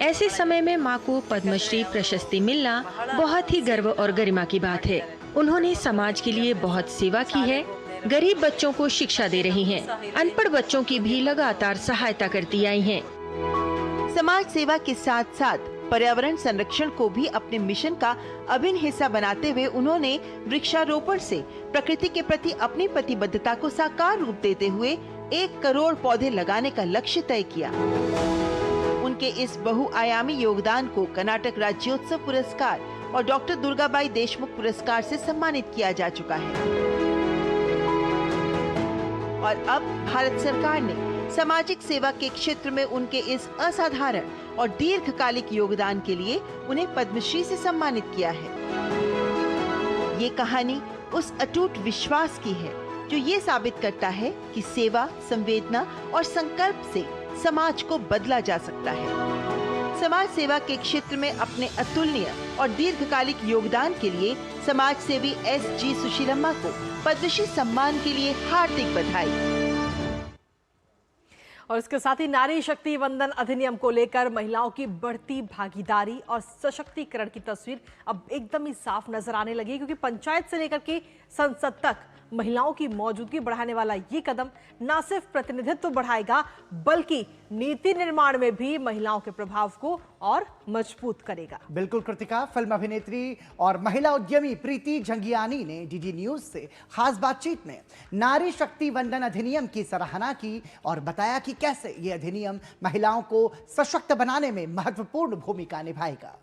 ऐसे समय में मां को पद्मश्री प्रशस्ति मिलना बहुत ही गर्व और गरिमा की बात है। उन्होंने समाज के लिए बहुत सेवा की है। गरीब बच्चों को शिक्षा दे रही हैं, अनपढ़ बच्चों की भी लगातार सहायता करती आई हैं।
समाज सेवा के साथ साथ पर्यावरण संरक्षण को भी अपने मिशन का अभिन्न हिस्सा बनाते हुए उन्होंने वृक्षारोपण से प्रकृति के प्रति अपनी प्रतिबद्धता को साकार रूप देते हुए 1 करोड़ पौधे लगाने का लक्ष्य तय किया। उनके इस बहुआयामी योगदान को कर्नाटक राज्योत्सव पुरस्कार और डॉक्टर दुर्गाबाई देशमुख पुरस्कार से सम्मानित किया जा चुका है। और अब भारत सरकार ने सामाजिक सेवा के क्षेत्र में उनके इस असाधारण और दीर्घकालिक योगदान के लिए उन्हें पद्मश्री से सम्मानित किया है। ये कहानी उस अटूट विश्वास की है जो ये साबित करता है कि सेवा, संवेदना और संकल्प से समाज को बदला जा सकता है। समाज सेवा के क्षेत्र में अपने अतुलनीय और दीर्घकालिक योगदान के लिए समाज सेवी S.G. सुशीलम्मा को पद्मश्री सम्मान के लिए हार्दिक बधाई।
और इसके साथ ही नारी शक्ति वंदन अधिनियम को लेकर महिलाओं की बढ़ती भागीदारी और सशक्तिकरण की तस्वीर अब एकदम ही साफ नजर आने लगी, क्योंकि पंचायत से लेकर के संसद तक महिलाओं की मौजूदगी बढ़ाने वाला ये कदम न सिर्फ प्रतिनिधित्व बढ़ाएगा बल्कि नीति निर्माण में भी महिलाओं के प्रभाव को और मजबूत करेगा।
बिल्कुल कृतिका, फिल्म अभिनेत्री और महिला उद्यमी प्रीति झंगियानी ने डीडी न्यूज से खास बातचीत में नारी शक्ति वंदन अधिनियम की सराहना की और बताया कि कैसे ये अधिनियम महिलाओं को सशक्त बनाने में महत्वपूर्ण भूमिका निभाएगा।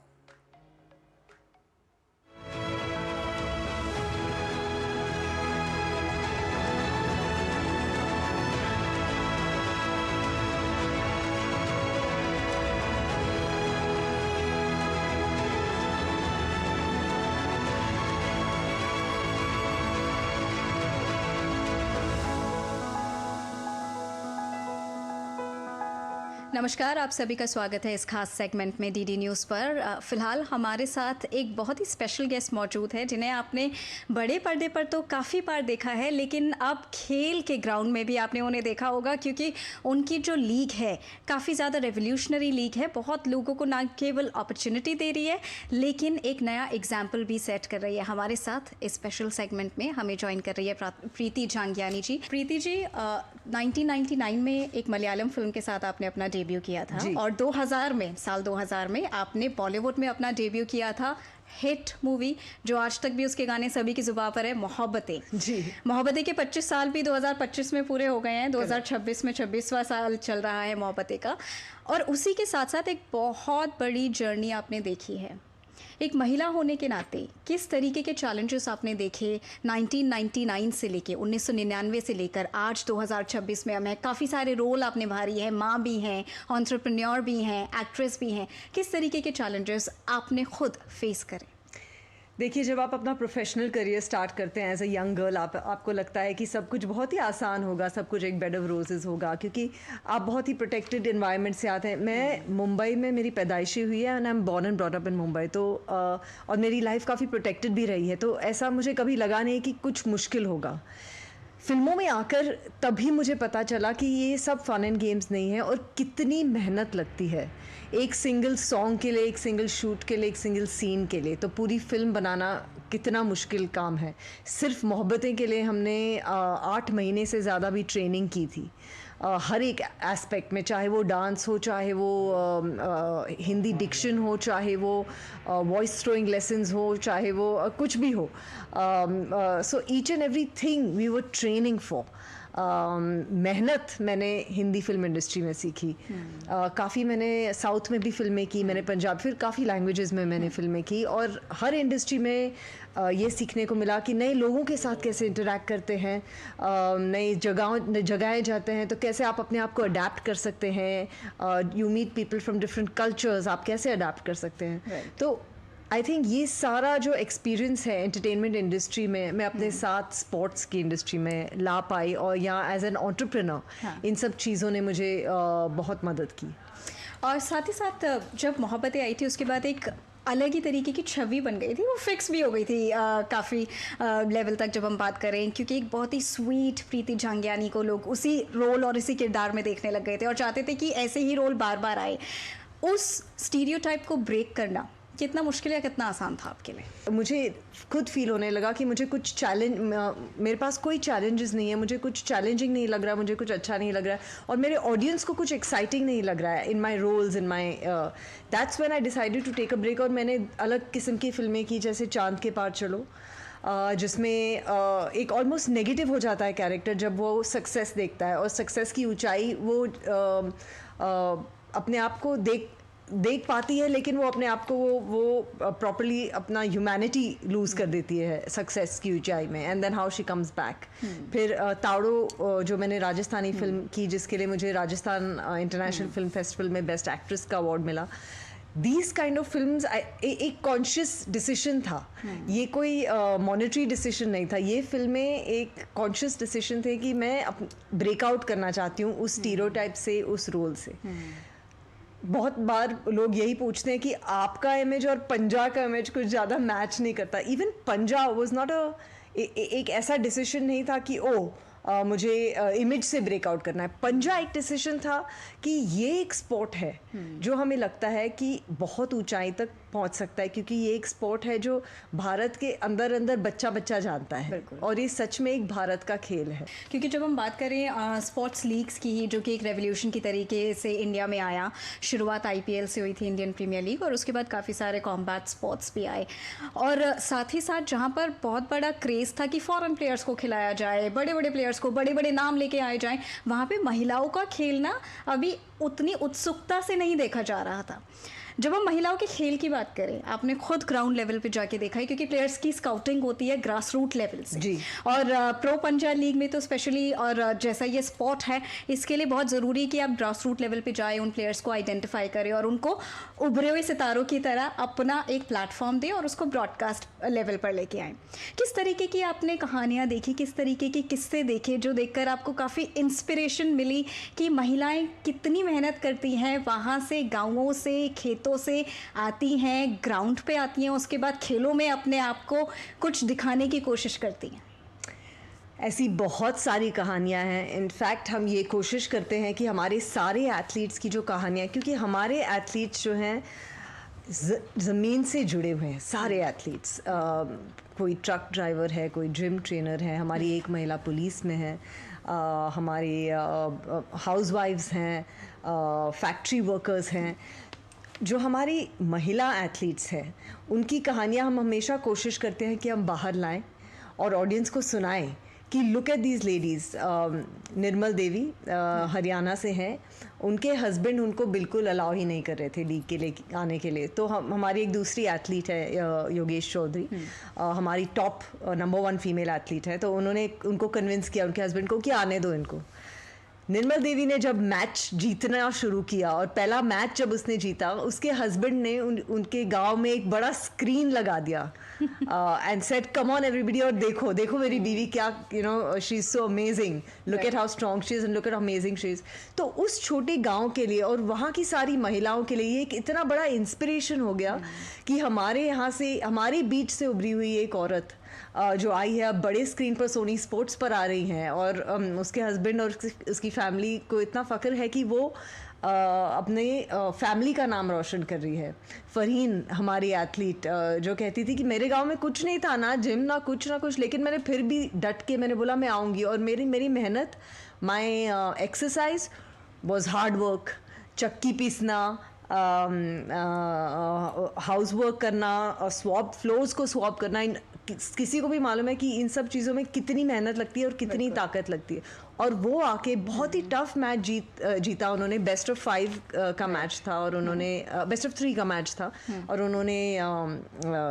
नमस्कार, आप सभी का स्वागत है इस खास सेगमेंट में डीडी न्यूज़ पर। फिलहाल हमारे साथ एक बहुत ही स्पेशल गेस्ट मौजूद है जिन्हें आपने बड़े पर्दे पर तो काफ़ी बार देखा है, लेकिन अब खेल के ग्राउंड में भी आपने उन्हें देखा होगा, क्योंकि उनकी जो लीग है काफ़ी ज़्यादा रेवोल्यूशनरी लीग है। बहुत लोगों को ना केवल अपॉर्चुनिटी दे रही है लेकिन एक नया एग्जाम्पल भी सेट कर रही है। हमारे साथ इस स्पेशल सेगमेंट में हमें ज्वाइन कर रही है प्रीति झंगियानी जी। प्रीति जी, 1999 में एक मलयालम फिल्म के साथ आपने अपना डेब्यू किया था और 2000 में, साल 2000 में आपने बॉलीवुड में अपना डेब्यू किया था हिट मूवी जो आज तक भी उसके गाने सभी की जुबान पर है, मोहब्बतें। जी, मोहब्बतें के 25 साल भी 2025 में पूरे हो गए हैं। 2026 में 26वां साल चल रहा है मोहब्बतें का, और उसी के साथ साथ एक बहुत बड़ी जर्नी आपने देखी है। एक महिला होने के नाते किस तरीके के चैलेंजेस आपने देखे 1999 से लेके 1999 से लेकर आज 2026 में? हमें काफ़ी सारे रोल आपने निभाई है, माँ भी हैं, एंटरप्रेन्योर भी हैं, एक्ट्रेस भी हैं। किस तरीके के चैलेंजेस आपने खुद फेस करे?
देखिए, जब आप अपना प्रोफेशनल करियर स्टार्ट करते हैं एज अ यंग गर्ल, आपको लगता है कि सब कुछ बहुत ही आसान होगा, सब कुछ एक बेड ऑफ रोजेज़ होगा, क्योंकि आप बहुत ही प्रोटेक्टेड एनवायरनमेंट से आते हैं। मैं मुंबई में मेरी पैदाइशी हुई है and I am born and brought up in Mumbai, तो और मेरी लाइफ काफ़ी प्रोटेक्टेड भी रही है, तो ऐसा मुझे कभी लगा नहीं कि कुछ मुश्किल होगा। फिल्मों में आकर तभी मुझे पता चला कि ये सब फन एंड गेम्स नहीं है और कितनी मेहनत लगती है एक सिंगल सॉन्ग के लिए, एक सिंगल शूट के लिए, एक सिंगल सीन के लिए। तो पूरी फिल्म बनाना कितना मुश्किल काम है। सिर्फ मोहब्बतें के लिए हमने 8 महीने से ज़्यादा भी ट्रेनिंग की थी, हर एक एस्पेक्ट में, चाहे वो डांस हो, चाहे वो हिंदी डिक्शन हो, चाहे वो वॉइस थ्रोइंग लेसन्स हो, चाहे वो कुछ भी हो। So each and every thing we were training for. मेहनत मैंने हिंदी फिल्म इंडस्ट्री में सीखी। काफ़ी मैंने साउथ में भी फिल्में की, मैंने पंजाब, फिर काफ़ी लैंग्वेजेस में मैंने फिल्में की, और हर इंडस्ट्री में ये सीखने को मिला कि नए लोगों के साथ कैसे इंटरेक्ट करते हैं, नई जगहें जाते हैं तो कैसे आप अपने आप को अडेप्ट कर सकते हैं। You meet people from different cultures, आप कैसे अडेप्ट कर सकते हैं। तो आई थिंक ये सारा जो एक्सपीरियंस है एंटरटेनमेंट इंडस्ट्री में, मैं अपने साथ स्पोर्ट्स की इंडस्ट्री में ला पाई, और यहाँ एज एन एंटरप्रेन्योर इन सब चीज़ों ने मुझे बहुत मदद की।
और साथ ही साथ जब मोहब्बतें आई थी उसके बाद एक अलग ही तरीके की छवि बन गई थी, वो फिक्स भी हो गई थी काफ़ी लेवल तक जब हम बात करें, क्योंकि एक बहुत ही स्वीट प्रीति झंगियानी को लोग उसी रोल और इसी किरदार में देखने लग गए थे और चाहते थे कि ऐसे ही रोल बार बार आए। उस स्टीरियोटाइप को ब्रेक करना कितना मुश्किल या कितना आसान था आपके लिए?
मुझे खुद फील होने लगा कि मुझे कुछ मेरे पास कोई चैलेंजेस नहीं है, मुझे कुछ चैलेंजिंग नहीं लग रहा, मुझे कुछ अच्छा नहीं लग रहा है और मेरे ऑडियंस को कुछ एक्साइटिंग नहीं लग रहा है in my roles, in my that's when I decided to take a break. और मैंने अलग किस्म की फिल्में की, जैसे चांद के पार चलो, जिसमें एक ऑलमोस्ट नेगेटिव हो जाता है कैरेक्टर जब वो सक्सेस देखता है और सक्सेस की ऊंचाई वो अपने आप को देख पाती है, लेकिन वो अपने आप को वो प्रॉपर्ली अपना ह्यूमैनिटी लूज़ कर देती है सक्सेस की ऊंचाई में, and then how she comes back. फिर ताड़ो जो मैंने राजस्थानी फिल्म की, जिसके लिए मुझे राजस्थान इंटरनेशनल फिल्म फेस्टिवल में बेस्ट एक्ट्रेस का अवार्ड मिला। These kind of films एक कॉन्शियस डिसीजन था, ये कोई मॉनेटरी डिसीजन नहीं था। ये फिल्में एक कॉन्शियस डिसीजन थे कि मैं ब्रेकआउट करना चाहती हूँ उस स्टीरियोटाइप से, उस रोल से। बहुत बार लोग यही पूछते हैं कि आपका इमेज और पंजा का इमेज कुछ ज़्यादा मैच नहीं करता। इवन पंजा वॉज नॉट एक ऐसा डिसीजन नहीं था कि मुझे इमेज से ब्रेकआउट करना है। पंजा एक डिसीजन था कि ये एक स्पोर्ट है जो हमें लगता है कि बहुत ऊंचाई तक पहुंच सकता है, क्योंकि ये एक स्पोर्ट है जो भारत के अंदर अंदर बच्चा बच्चा जानता है और ये सच में एक भारत का खेल है।
क्योंकि जब हम बात करें स्पोर्ट्स लीग्स की, जो कि एक रेवोल्यूशन की तरीके से इंडिया में आया, शुरुआत IPL से हुई थी, इंडियन प्रीमियर लीग, और उसके बाद काफ़ी सारे कॉम्बैट स्पोर्ट्स भी आए, और साथ ही साथ जहाँ पर बहुत बड़ा क्रेज़ था कि फॉरेन प्लेयर्स को खिलाया जाए, बड़े बड़े प्लेयर्स को, बड़े बड़े नाम लेके आए जाएं, वहाँ पे महिलाओं का खेलना अभी उतनी उत्सुकता से नहीं देखा जा रहा था। जब हम महिलाओं के खेल की बात करें, आपने खुद ग्राउंड लेवल पे जाके देखा है, क्योंकि प्लेयर्स की स्काउटिंग होती है ग्रास रूट लेवल से जी। और प्रो पंजा लीग में तो स्पेशली, और जैसा ये स्पोर्ट है, इसके लिए बहुत ज़रूरी है कि आप ग्रास रूट लेवल पे जाएं, उन प्लेयर्स को आइडेंटिफाई करें और उनको उभरे हुए सितारों की तरह अपना एक प्लेटफॉर्म दें और उसको ब्रॉडकास्ट लेवल पर लेके आएँ। किस तरीके की आपने कहानियाँ देखी, किस तरीके के किस्से देखे जो देखकर आपको काफ़ी इंस्पिरेशन मिली कि महिलाएँ कितनी मेहनत करती हैं, वहाँ से गाँवों से, खेतों से आती हैं, ग्राउंड पे आती हैं, उसके बाद खेलों में अपने आप को कुछ दिखाने की कोशिश करती हैं?
ऐसी बहुत सारी कहानियां हैं। इनफैक्ट हम ये कोशिश करते हैं कि हमारे सारे एथलीट्स की जो कहानियां, क्योंकि हमारे एथलीट्स जो हैं ज़मीन से जुड़े हुए हैं, सारे एथलीट्स, कोई ट्रक ड्राइवर है, कोई जिम ट्रेनर है, हमारी एक महिला पुलिस में है, हमारी हाउसवाइफ्स हैं, फैक्ट्री वर्कर्स हैं। जो हमारी महिला एथलीट्स हैं उनकी कहानियाँ हम हमेशा कोशिश करते हैं कि हम बाहर लाएं और ऑडियंस को सुनाएं कि लुक एट दीज लेडीज़। निर्मल देवी हरियाणा से हैं, उनके हस्बैंड उनको बिल्कुल अलाउ ही नहीं कर रहे थे लीग के लिए आने के लिए, तो हमारी एक दूसरी एथलीट है योगेश चौधरी, हमारी टॉप नंबर 1 फीमेल एथलीट है, तो उन्होंने उनको कन्विंस किया उनके हस्बैंड को कि आने दो इनको। निर्मल देवी ने जब मैच जीतना शुरू किया और पहला मैच जब उसने जीता, उसके हस्बैंड ने उनके गांव में एक बड़ा स्क्रीन लगा दिया and said come on everybody, और देखो देखो मेरी बीवी क्या, you know, she is so amazing, look at how strong she is and look at how amazing she is. तो उस छोटे गांव के लिए और वहाँ की सारी महिलाओं के लिए ये एक इतना बड़ा इंस्पिरेशन हो गया कि हमारे यहाँ से, हमारे बीच से उभरी हुई एक औरत जो आई है, अब बड़े स्क्रीन पर सोनी स्पोर्ट्स पर आ रही हैं, और उसके हस्बैंड और उसकी फैमिली को इतना फ़ख्र है कि वो अपने फैमिली का नाम रोशन कर रही है। फरहीन हमारी एथलीट जो कहती थी कि मेरे गांव में कुछ नहीं था, ना जिम ना कुछ, लेकिन मैंने फिर भी डट के मैंने बोला मैं आऊँगी, और मेरी मेहनत, माई एक्सरसाइज वॉज हार्ड वर्क, चक्की पीसना, हाउस वर्क करना, स्वॉप फ्लोर्स को स्वॉप करना। किसी को भी मालूम है कि इन सब चीज़ों में कितनी मेहनत लगती है और कितनी ताकत लगती है, और वो आके बहुत ही टफ मैच जीता उन्होंने। बेस्ट ऑफ 5 का मैच था और उन्होंने बेस्ट ऑफ 3 का मैच था और उन्होंने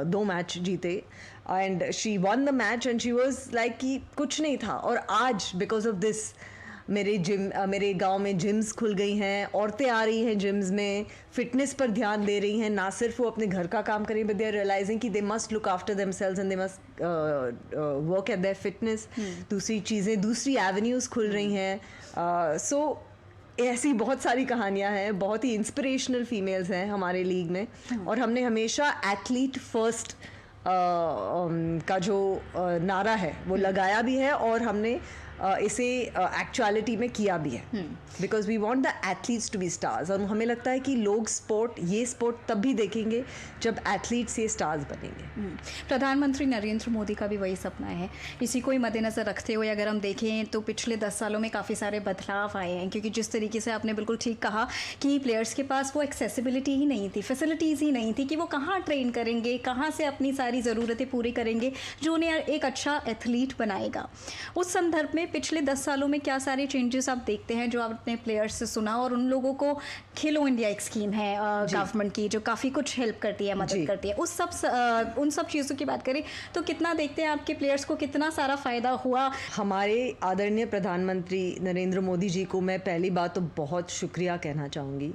2 मैच जीते, and she one the match and she was like कि कुछ नहीं था। और आज बिकॉज ऑफ दिस मेरे गांव में जिम्स खुल गई हैं, औरतें आ रही हैं जिम्स में, फिटनेस पर ध्यान दे रही हैं, ना सिर्फ वो अपने घर का काम करें, बट दे आर रियलाइजिंग कि they must look after themselves and they must work at their fitness. दूसरी चीज़ें, दूसरी एवेन्यूज़ खुल रही हैं। सो ऐसी बहुत सारी कहानियां हैं, बहुत ही इंस्पिरेशनल फीमेल्स हैं हमारे लीग में, और हमने हमेशा एथलीट फर्स्ट का जो नारा है वो लगाया भी है, और हमने इसे एक्चुअलिटी में किया भी है, because we want the athletes to be stars. और हमें लगता है कि लोग ये स्पोर्ट तब भी देखेंगे जब एथलीट्स ये स्टार्स बनेंगे।
प्रधानमंत्री नरेंद्र मोदी का भी वही सपना है। इसी को ही मद्देनज़र रखते हुए अगर हम देखें तो पिछले 10 सालों में काफ़ी सारे बदलाव आए हैं, क्योंकि जिस तरीके से आपने बिल्कुल ठीक कहा कि प्लेयर्स के पास वो एक्सेसिबिलिटी ही नहीं थी, फैसिलिटीज़ ही नहीं थी कि वो कहाँ ट्रेन करेंगे, कहाँ से अपनी सारी ज़रूरतें पूरी करेंगे जो उन्हें एक अच्छा एथलीट बनाएगा। उस संदर्भ में पिछले 10 सालों में क्या सारे चेंजेस आप देखते हैं जो आपने प्लेयर्स से सुना, और उन लोगों को खेलो इंडिया एक स्कीम है गवर्नमेंट की जो काफ़ी कुछ हेल्प करती है, मदद करती है, उन सब चीज़ों की बात करें तो कितना देखते हैं आपके प्लेयर्स को कितना सारा फ़ायदा हुआ?
हमारे आदरणीय प्रधानमंत्री नरेंद्र मोदी जी को मैं पहली बात तो बहुत शुक्रिया कहना चाहूँगी।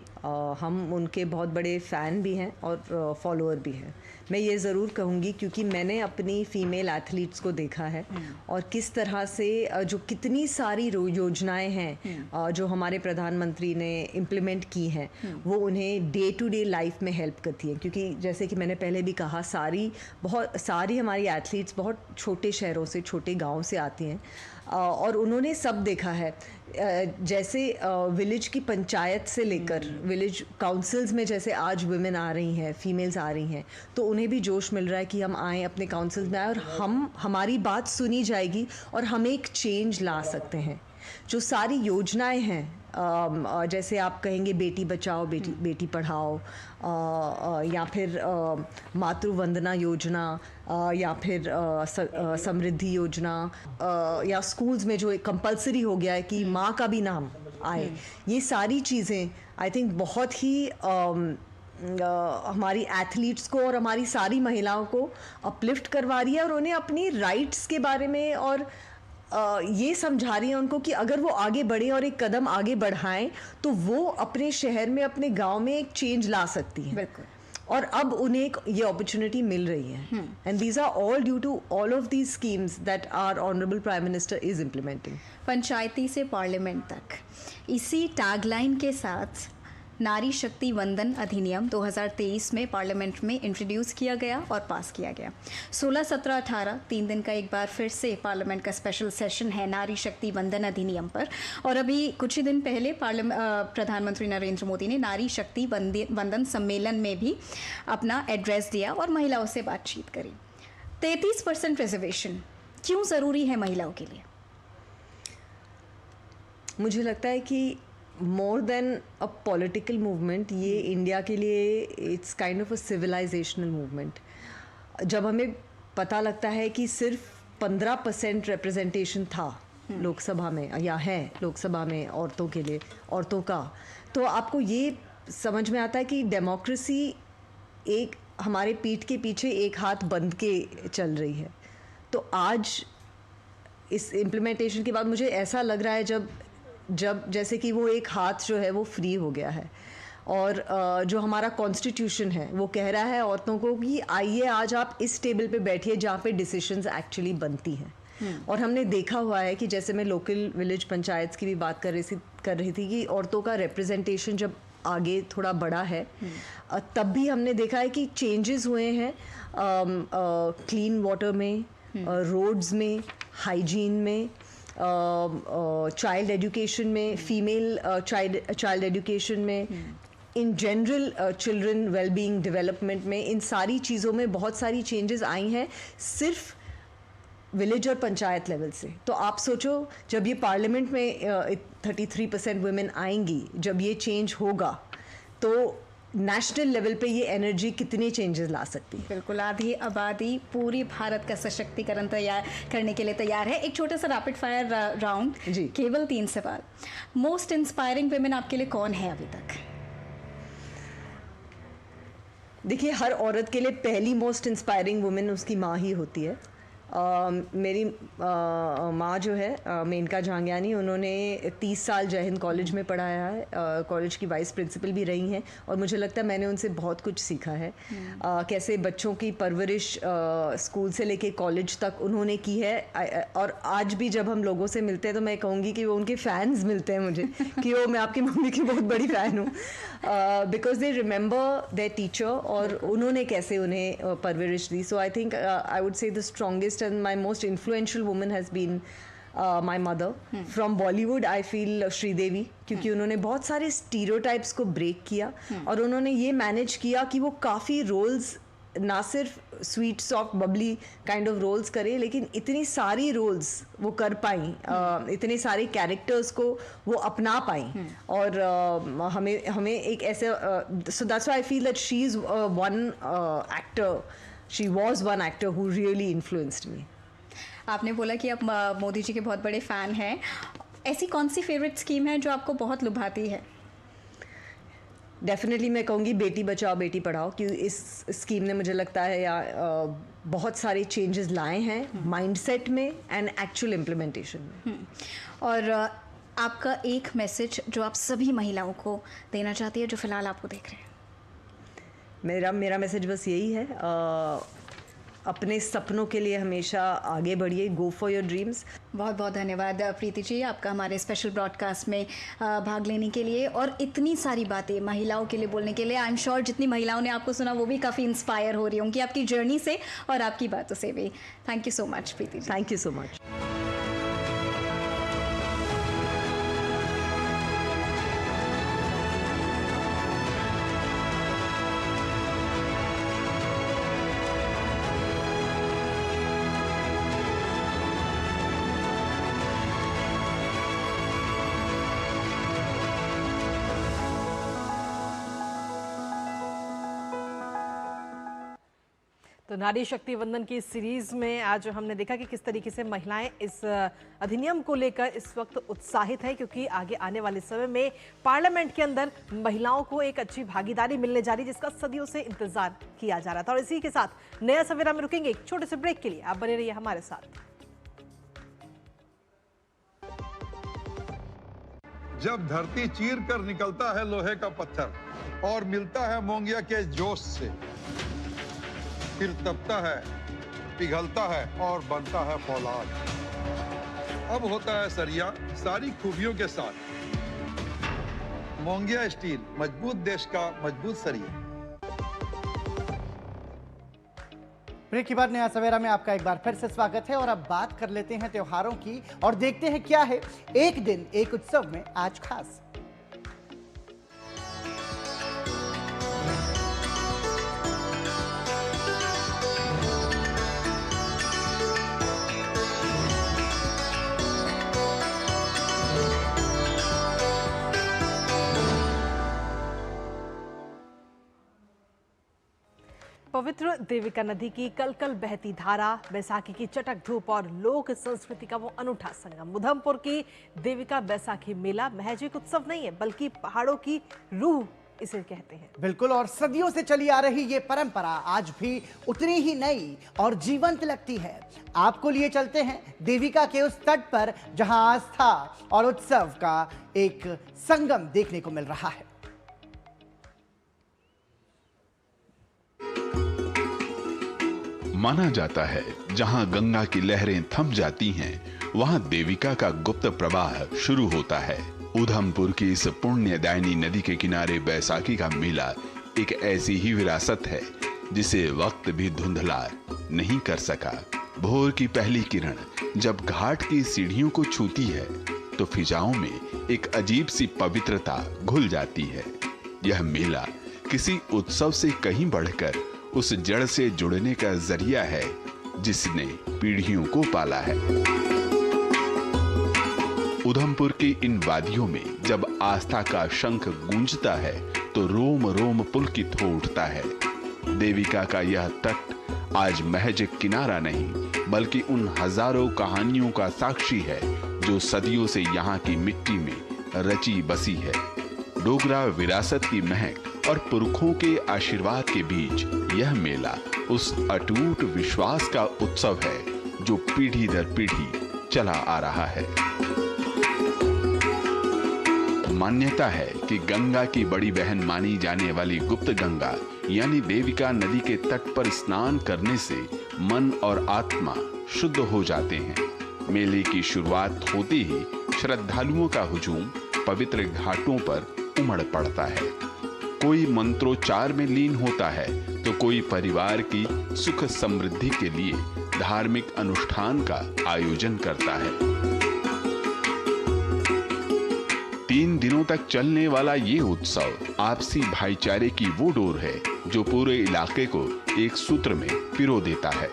हम उनके बहुत बड़े फ़ैन भी हैं और फॉलोअर भी हैं। मैं ये ज़रूर कहूँगी क्योंकि मैंने अपनी फ़ीमेल एथलीट्स को देखा है और किस तरह से जो कितनी सारी योजनाएं हैं जो हमारे प्रधानमंत्री ने इम्प्लीमेंट की हैं वो उन्हें डे टू डे लाइफ में हेल्प करती हैं। क्योंकि जैसे कि मैंने पहले भी कहा सारी हमारी एथलीट्स बहुत छोटे शहरों से, छोटे गाँव से आती हैं और उन्होंने सब देखा है। जैसे विलेज की पंचायत से लेकर विलेज काउंसिल्स में जैसे आज वुमेन आ रही हैं, फीमेल्स आ रही हैं, तो उन्हें भी जोश मिल रहा है कि हम आएँ, अपने काउंसिल्स में आए और हमारी बात सुनी जाएगी और हम एक चेंज ला सकते हैं। जो सारी योजनाएं हैं जैसे आप कहेंगे बेटी बचाओ बेटी पढ़ाओ या फिर मातृ वंदना योजना या फिर समृद्धि योजना या स्कूल्स में जो कंपलसरी हो गया है कि माँ का भी नाम आए, ये सारी चीज़ें आई थिंक बहुत ही हमारी एथलीट्स को और हमारी सारी महिलाओं को अपलिफ्ट करवा रही है और उन्हें अपनी राइट्स के बारे में और ये समझा रही है उनको कि अगर वो आगे बढ़े और एक कदम आगे बढ़ाएं तो वो अपने शहर में, अपने गांव में एक चेंज ला सकती हैं। बिल्कुल। और अब उन्हें ये अपॉर्चुनिटी मिल रही है and these are all due to all of these schemes that our honourable prime minister is implementing.
पंचायती से पार्लियामेंट तक, इसी टैगलाइन के साथ नारी शक्ति वंदन अधिनियम 2023 में पार्लियामेंट में इंट्रोड्यूस किया गया और पास किया गया। 16, 17, 18 3 दिन का एक बार फिर से पार्लियामेंट का स्पेशल सेशन है नारी शक्ति वंदन अधिनियम पर। और अभी कुछ ही दिन पहले प्रधानमंत्री नरेंद्र मोदी ने नारी शक्ति वंदन सम्मेलन में भी अपना एड्रेस दिया और महिलाओं से बातचीत करी। 33% रिजर्वेशन क्यों ज़रूरी है महिलाओं के लिए?
मुझे लगता है कि more than a political movement ये इंडिया के लिए it's kind of a civilisational movement. जब हमें पता लगता है कि सिर्फ 15% रिप्रेजेंटेशन था लोकसभा में या है लोकसभा में औरतों के लिए, औरतों का, तो आपको ये समझ में आता है कि डेमोक्रेसी एक हमारे पीठ के पीछे एक हाथ बंद के चल रही है। तो आज इस इम्प्लीमेंटेशन के बाद मुझे ऐसा लग रहा है जब जैसे कि वो एक हाथ जो है वो फ्री हो गया है और जो हमारा कॉन्स्टिट्यूशन है वो कह रहा है औरतों को कि आइए आज आप इस टेबल पे बैठिए जहाँ पे डिसीशंस एक्चुअली बनती हैं। और हमने देखा हुआ है कि जैसे मैं लोकल विलेज पंचायत की भी बात कर रही थी कि औरतों का रिप्रेजेंटेशन जब आगे थोड़ा बढ़ा है तब भी हमने देखा है कि चेंजेस हुए हैं क्लीन वाटर में, रोड्स में, हाइजीन में, चाइल्ड एजुकेशन में, फीमेल चाइल्ड एजुकेशन में, in general children wellbeing development में, इन सारी चीज़ों में बहुत सारी चेंजेस आई हैं सिर्फ विलेज और पंचायत लेवल से। तो आप सोचो जब ये पार्लियामेंट में 33% वुमेन आएंगी, जब ये चेंज होगा तो नेशनल लेवल पे ये एनर्जी कितने चेंजेस ला सकती है।
बिल्कुल, आधी आबादी पूरी भारत का सशक्तिकरण तैयार करने के लिए तैयार है। एक छोटा सा रैपिड फायर राउंड, केवल 3 सवाल। मोस्ट इंस्पायरिंग वुमेन आपके लिए कौन है अभी तक?
देखिए, हर औरत के लिए पहली मोस्ट इंस्पायरिंग वुमेन उसकी माँ ही होती है। मेरी माँ जो है मेनका झांगियानी, उन्होंने 30 साल जय हिंद कॉलेज में पढ़ाया है, कॉलेज की वाइस प्रिंसिपल भी रही हैं और मुझे लगता है मैंने उनसे बहुत कुछ सीखा है। कैसे बच्चों की परवरिश स्कूल से लेके कॉलेज तक उन्होंने की है। और आज भी जब हम लोगों से मिलते हैं तो मैं कहूँगी कि वो उनके फैंस मिलते हैं मुझे कि वो मैं आपकी मम्मी की बहुत बड़ी फ़ैन हूँ, because they remember their teacher और उन्होंने कैसे उन्हें परवरिश दी। So I think I would say the strongest and my most influential woman has been my mother. From Bollywood I feel Sridevi, क्योंकि उन्होंने बहुत सारे स्टीरियोटाइप्स को ब्रेक किया और उन्होंने ये मैनेज किया कि वो काफ़ी रोल्स ना सिर्फ sweet soft bubbly kind of roles करे, लेकिन इतनी सारी रोल्स वो कर पाई, इतने सारे कैरेक्टर्स को वो अपना पाई और हमें एक ऐसे so that's why I feel that she is one actor, she was one actor who really influenced me.
आपने बोला कि आप मोदी जी के बहुत बड़े फ़ैन हैं, ऐसी कौन सी फेवरेट स्कीम है जो आपको बहुत लुभाती है?
डेफिनेटली मैं कहूँगी बेटी बचाओ बेटी पढ़ाओ, क्योंकि इस स्कीम ने मुझे लगता है बहुत सारे चेंजेस लाए हैं माइंडसेट में एंड एक्चुअल इम्प्लीमेंटेशन में।
और आपका एक मैसेज जो आप सभी महिलाओं को देना चाहती है जो फिलहाल आपको देख रहे हैं?
मेरा मैसेज बस यही है, अपने सपनों के लिए हमेशा आगे बढ़िए, गो फॉर योर ड्रीम्स।
बहुत बहुत धन्यवाद प्रीति जी आपका हमारे स्पेशल ब्रॉडकास्ट में भाग लेने के लिए और इतनी सारी बातें महिलाओं के लिए बोलने के लिए। आई एम श्योर जितनी महिलाओं ने आपको सुना वो भी काफ़ी इंस्पायर हो रही होंगी आपकी जर्नी से और आपकी बातों से भी। Thank you so much Preeti ji.
Thank you so much.
तो नारी शक्ति वंदन की सीरीज में आज हमने देखा कि किस तरीके से महिलाएं इस अधिनियम को लेकर इस वक्त उत्साहित हैं, क्योंकि आगे आने वाले समय में पार्लियामेंट के अंदर महिलाओं को एक अच्छी भागीदारी मिलने जा रही, जिसका सदियों से इंतजार किया जा रहा था। और इसी के साथ नया सवेरा में रुकेंगे एक छोटे से ब्रेक के लिए। आप बने रहिए हमारे साथ।
जब धरती चीर कर निकलता है लोहे का पत्थर और मिलता है मोंगिया के जोश से, फिर तपता है, पिघलता है और बनता है फौलाद। अब होता है सरिया सारी खूबियों के साथ। मोंगिया स्टील, मजबूत देश का मजबूत सरिया।
ब्रेक के बाद नया सवेरा में आपका एक बार फिर से स्वागत है और अब बात कर लेते हैं त्योहारों की और देखते हैं क्या है एक दिन एक उत्सव में आज खास।
पवित्र देविका नदी की कल कल बहती धारा, बैसाखी की चटक धूप और लोक संस्कृति का वो अनूठा संगम। उधमपुर की देविका बैसाखी मेला महज एक उत्सव नहीं है, बल्कि पहाड़ों की रूह इसे कहते हैं।
बिल्कुल, और सदियों से चली आ रही ये परंपरा आज भी उतनी ही नई और जीवंत लगती है। आपको लिए चलते हैं देविका के उस तट पर जहां आस्था और उत्सव का एक संगम देखने को मिल रहा है।
माना जाता है जहां गंगा की लहरें थम जाती हैं, वहां देविका का गुप्त प्रवाह शुरू होता है। उधमपुर की इस पुण्यदायिनी नदी के किनारे बैसाखी का मेला एक ऐसी ही विरासत है जिसे वक्त भी धुंधला नहीं कर सका। भोर की पहली किरण जब घाट की सीढ़ियों को छूती है तो फिजाओं में एक अजीब सी पवित्रता घुल जाती है। यह मेला किसी उत्सव से कहीं बढ़कर उस जड़ से जुड़ने का जरिया है जिसने पीढ़ियों को पाला है। उधमपुर की इन वादियों में जब आस्था का शंख गूंजता है तो रोम रोम पुलकित हो उठता है। देविका का यह तट आज महज एक किनारा नहीं बल्कि उन हजारों कहानियों का साक्षी है जो सदियों से यहाँ की मिट्टी में रची बसी है। डोगरा विरासत की महक और पुरखों के आशीर्वाद के बीच यह मेला उस अटूट विश्वास का उत्सव है जो पीढ़ी दर पीढ़ी चला आ रहा है। मान्यता है कि गंगा की बड़ी बहन मानी जाने वाली गुप्त गंगा यानी देविका नदी के तट पर स्नान करने से मन और आत्मा शुद्ध हो जाते हैं। मेले की शुरुआत होते ही श्रद्धालुओं का हुजूम पवित्र घाटों पर उमड़ पड़ता है। कोई मंत्रोच्चार में लीन होता है तो कोई परिवार की सुख समृद्धि के लिए धार्मिक अनुष्ठान का आयोजन करता है। 3 दिनों तक चलने वाला ये उत्सव आपसी भाईचारे की वो डोर है जो पूरे इलाके को एक सूत्र में पिरो देता है।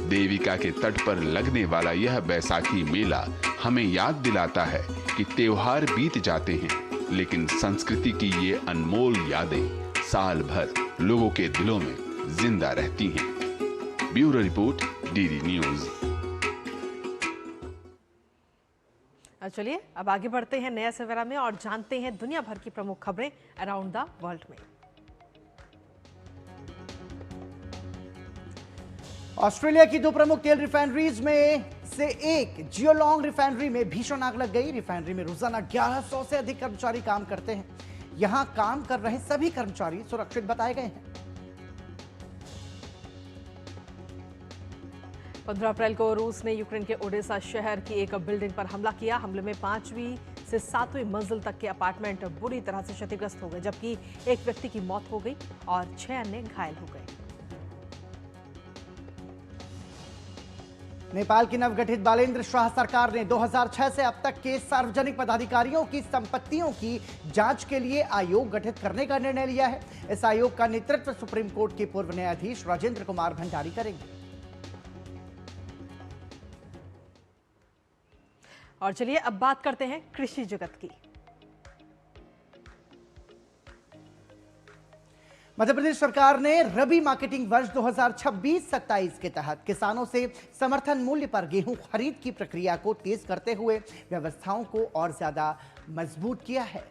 देविका के तट पर लगने वाला यह बैसाखी मेला हमें याद दिलाता है कि त्योहार बीत जाते हैं, लेकिन संस्कृति की ये अनमोल यादें साल भर लोगों के दिलों में जिंदा रहती हैं। Bureau report, DD news.
चलिए अब आगे बढ़ते हैं नया सवेरा में और जानते हैं दुनिया भर की प्रमुख खबरें अराउंड द वर्ल्ड में।
ऑस्ट्रेलिया की 2 प्रमुख तेल रिफाइनरीज में से एक जियोलॉन्ग रिफाइनरी में भीषण आग लग गई। रिफाइनरी में रोजाना 1100 से अधिक कर्मचारी काम करते हैं। यहां काम कर रहे सभी कर्मचारी सुरक्षित बताए गए हैं।
15 अप्रैल को रूस ने यूक्रेन के ओडेसा शहर की एक बिल्डिंग पर हमला किया। हमले में 5वीं से 7वीं मंजिल तक के अपार्टमेंट बुरी तरह से क्षतिग्रस्त हो गए, जबकि एक व्यक्ति की मौत हो गई और 6 अन्य घायल हो गए।
नेपाल की नवगठित बालेंद्र शाह सरकार ने 2006 से अब तक के सार्वजनिक पदाधिकारियों की संपत्तियों की जांच के लिए आयोग गठित करने का निर्णय लिया है। इस आयोग का नेतृत्व सुप्रीम कोर्ट के पूर्व न्यायाधीश राजेंद्र कुमार भंडारी करेंगे।
और चलिए अब बात करते हैं कृषि जगत की।
मध्य प्रदेश सरकार ने रबी मार्केटिंग वर्ष 2026-27 के तहत किसानों से समर्थन मूल्य पर गेहूं खरीद की प्रक्रिया को तेज करते हुए व्यवस्थाओं को और ज्यादा मजबूत किया है।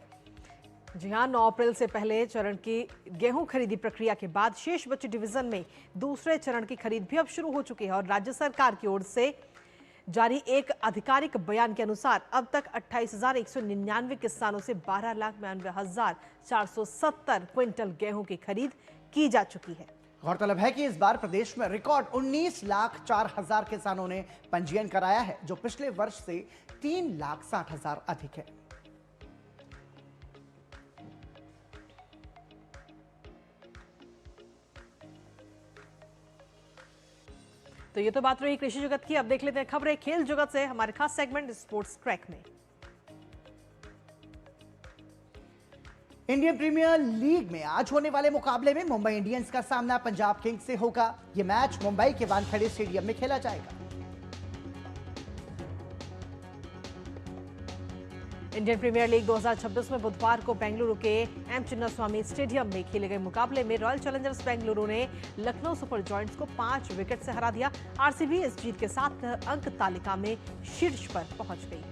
जी हां, 9 अप्रैल से पहले चरण की गेहूं खरीदी प्रक्रिया के बाद शेष बचे डिवीजन में दूसरे चरण की खरीद भी अब शुरू हो चुकी है और राज्य सरकार की ओर से जारी एक आधिकारिक बयान के अनुसार अब तक 28,199 किसानों से 12,92,470 क्विंटल गेहूं की खरीद की जा चुकी है।
गौरतलब है कि इस बार प्रदेश में रिकॉर्ड 19,04,000 किसानों ने पंजीयन कराया है, जो पिछले वर्ष से 3,60,000 अधिक है।
तो ये तो बात रही कृषि जगत की। अब देख लेते हैं खबरें खेल जगत से, हमारे खास सेगमेंट स्पोर्ट्स ट्रैक में।
इंडियन प्रीमियर लीग में आज होने वाले मुकाबले में मुंबई इंडियंस का सामना पंजाब किंग्स से होगा। यह मैच मुंबई के वानखेड़े स्टेडियम में खेला जाएगा।
इंडियन प्रीमियर लीग 2026 में बुधवार को बेंगलुरु के एम चिन्नास्वामी स्टेडियम में खेले गए मुकाबले में रॉयल चैलेंजर्स बेंगलुरु ने लखनऊ सुपर जॉयंट्स को 5 विकेट से हरा दिया। आरसीबी इस जीत के साथ अंक तालिका में शीर्ष पर पहुंच गई।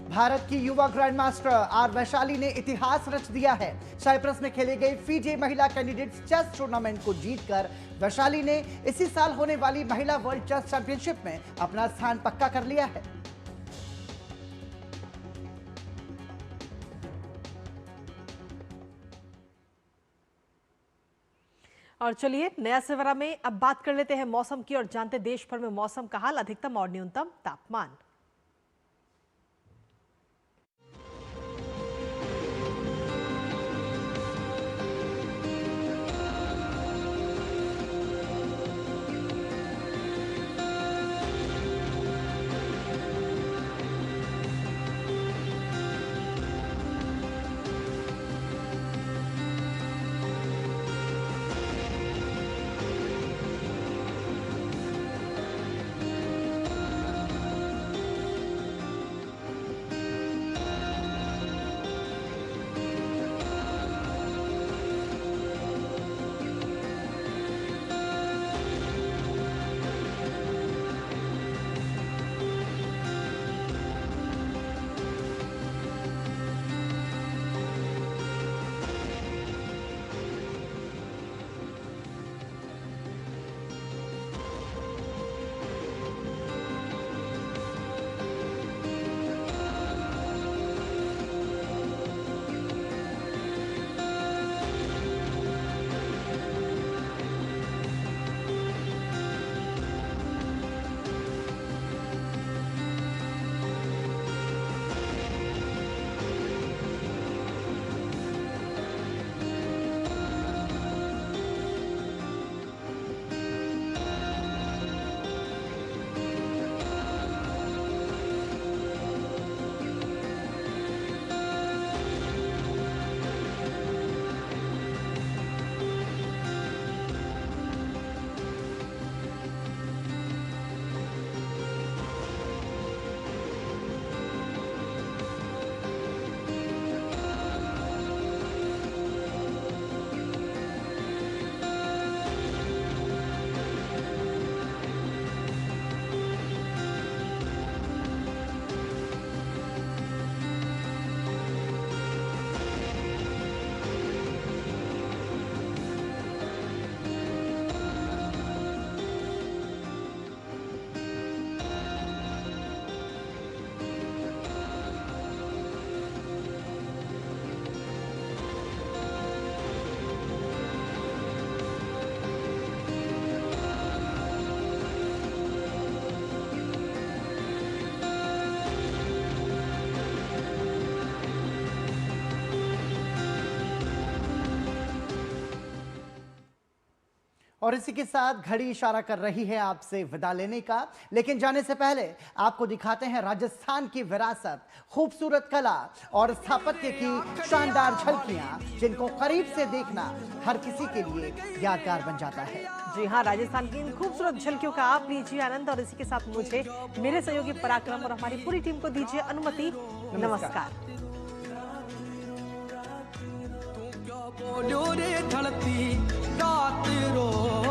भारत की युवा ग्रैंडमास्टर आर वैशाली ने इतिहास रच दिया है। साइप्रस में खेले गए फीजे महिला कैंडिडेट्स चेस टूर्नामेंट को जीतकर वैशाली ने इसी साल होने वाली महिला वर्ल्ड चेस चैंपियनशिप में अपना स्थान पक्का कर लिया है।
और चलिए नया सवेरा में अब बात कर लेते हैं मौसम की और जानते देश भर में मौसम का हाल, अधिकतम और न्यूनतम तापमान।
और इसी के साथ घड़ी इशारा कर रही है आपसे विदा लेने का, लेकिन जाने से पहले आपको दिखाते हैं राजस्थान की विरासत, खूबसूरत कला और स्थापत्य की शानदार झलकियां, जिनको करीब से देखना हर किसी के लिए यादगार बन जाता है।
जी हाँ, राजस्थान की इन खूबसूरत झलकियों का आप लीजिए आनंद और इसी के साथ मुझे, मेरे सहयोगी पराक्रम और हमारी पूरी टीम को दीजिए अनुमति। नमस्कार।
ढलती रात रो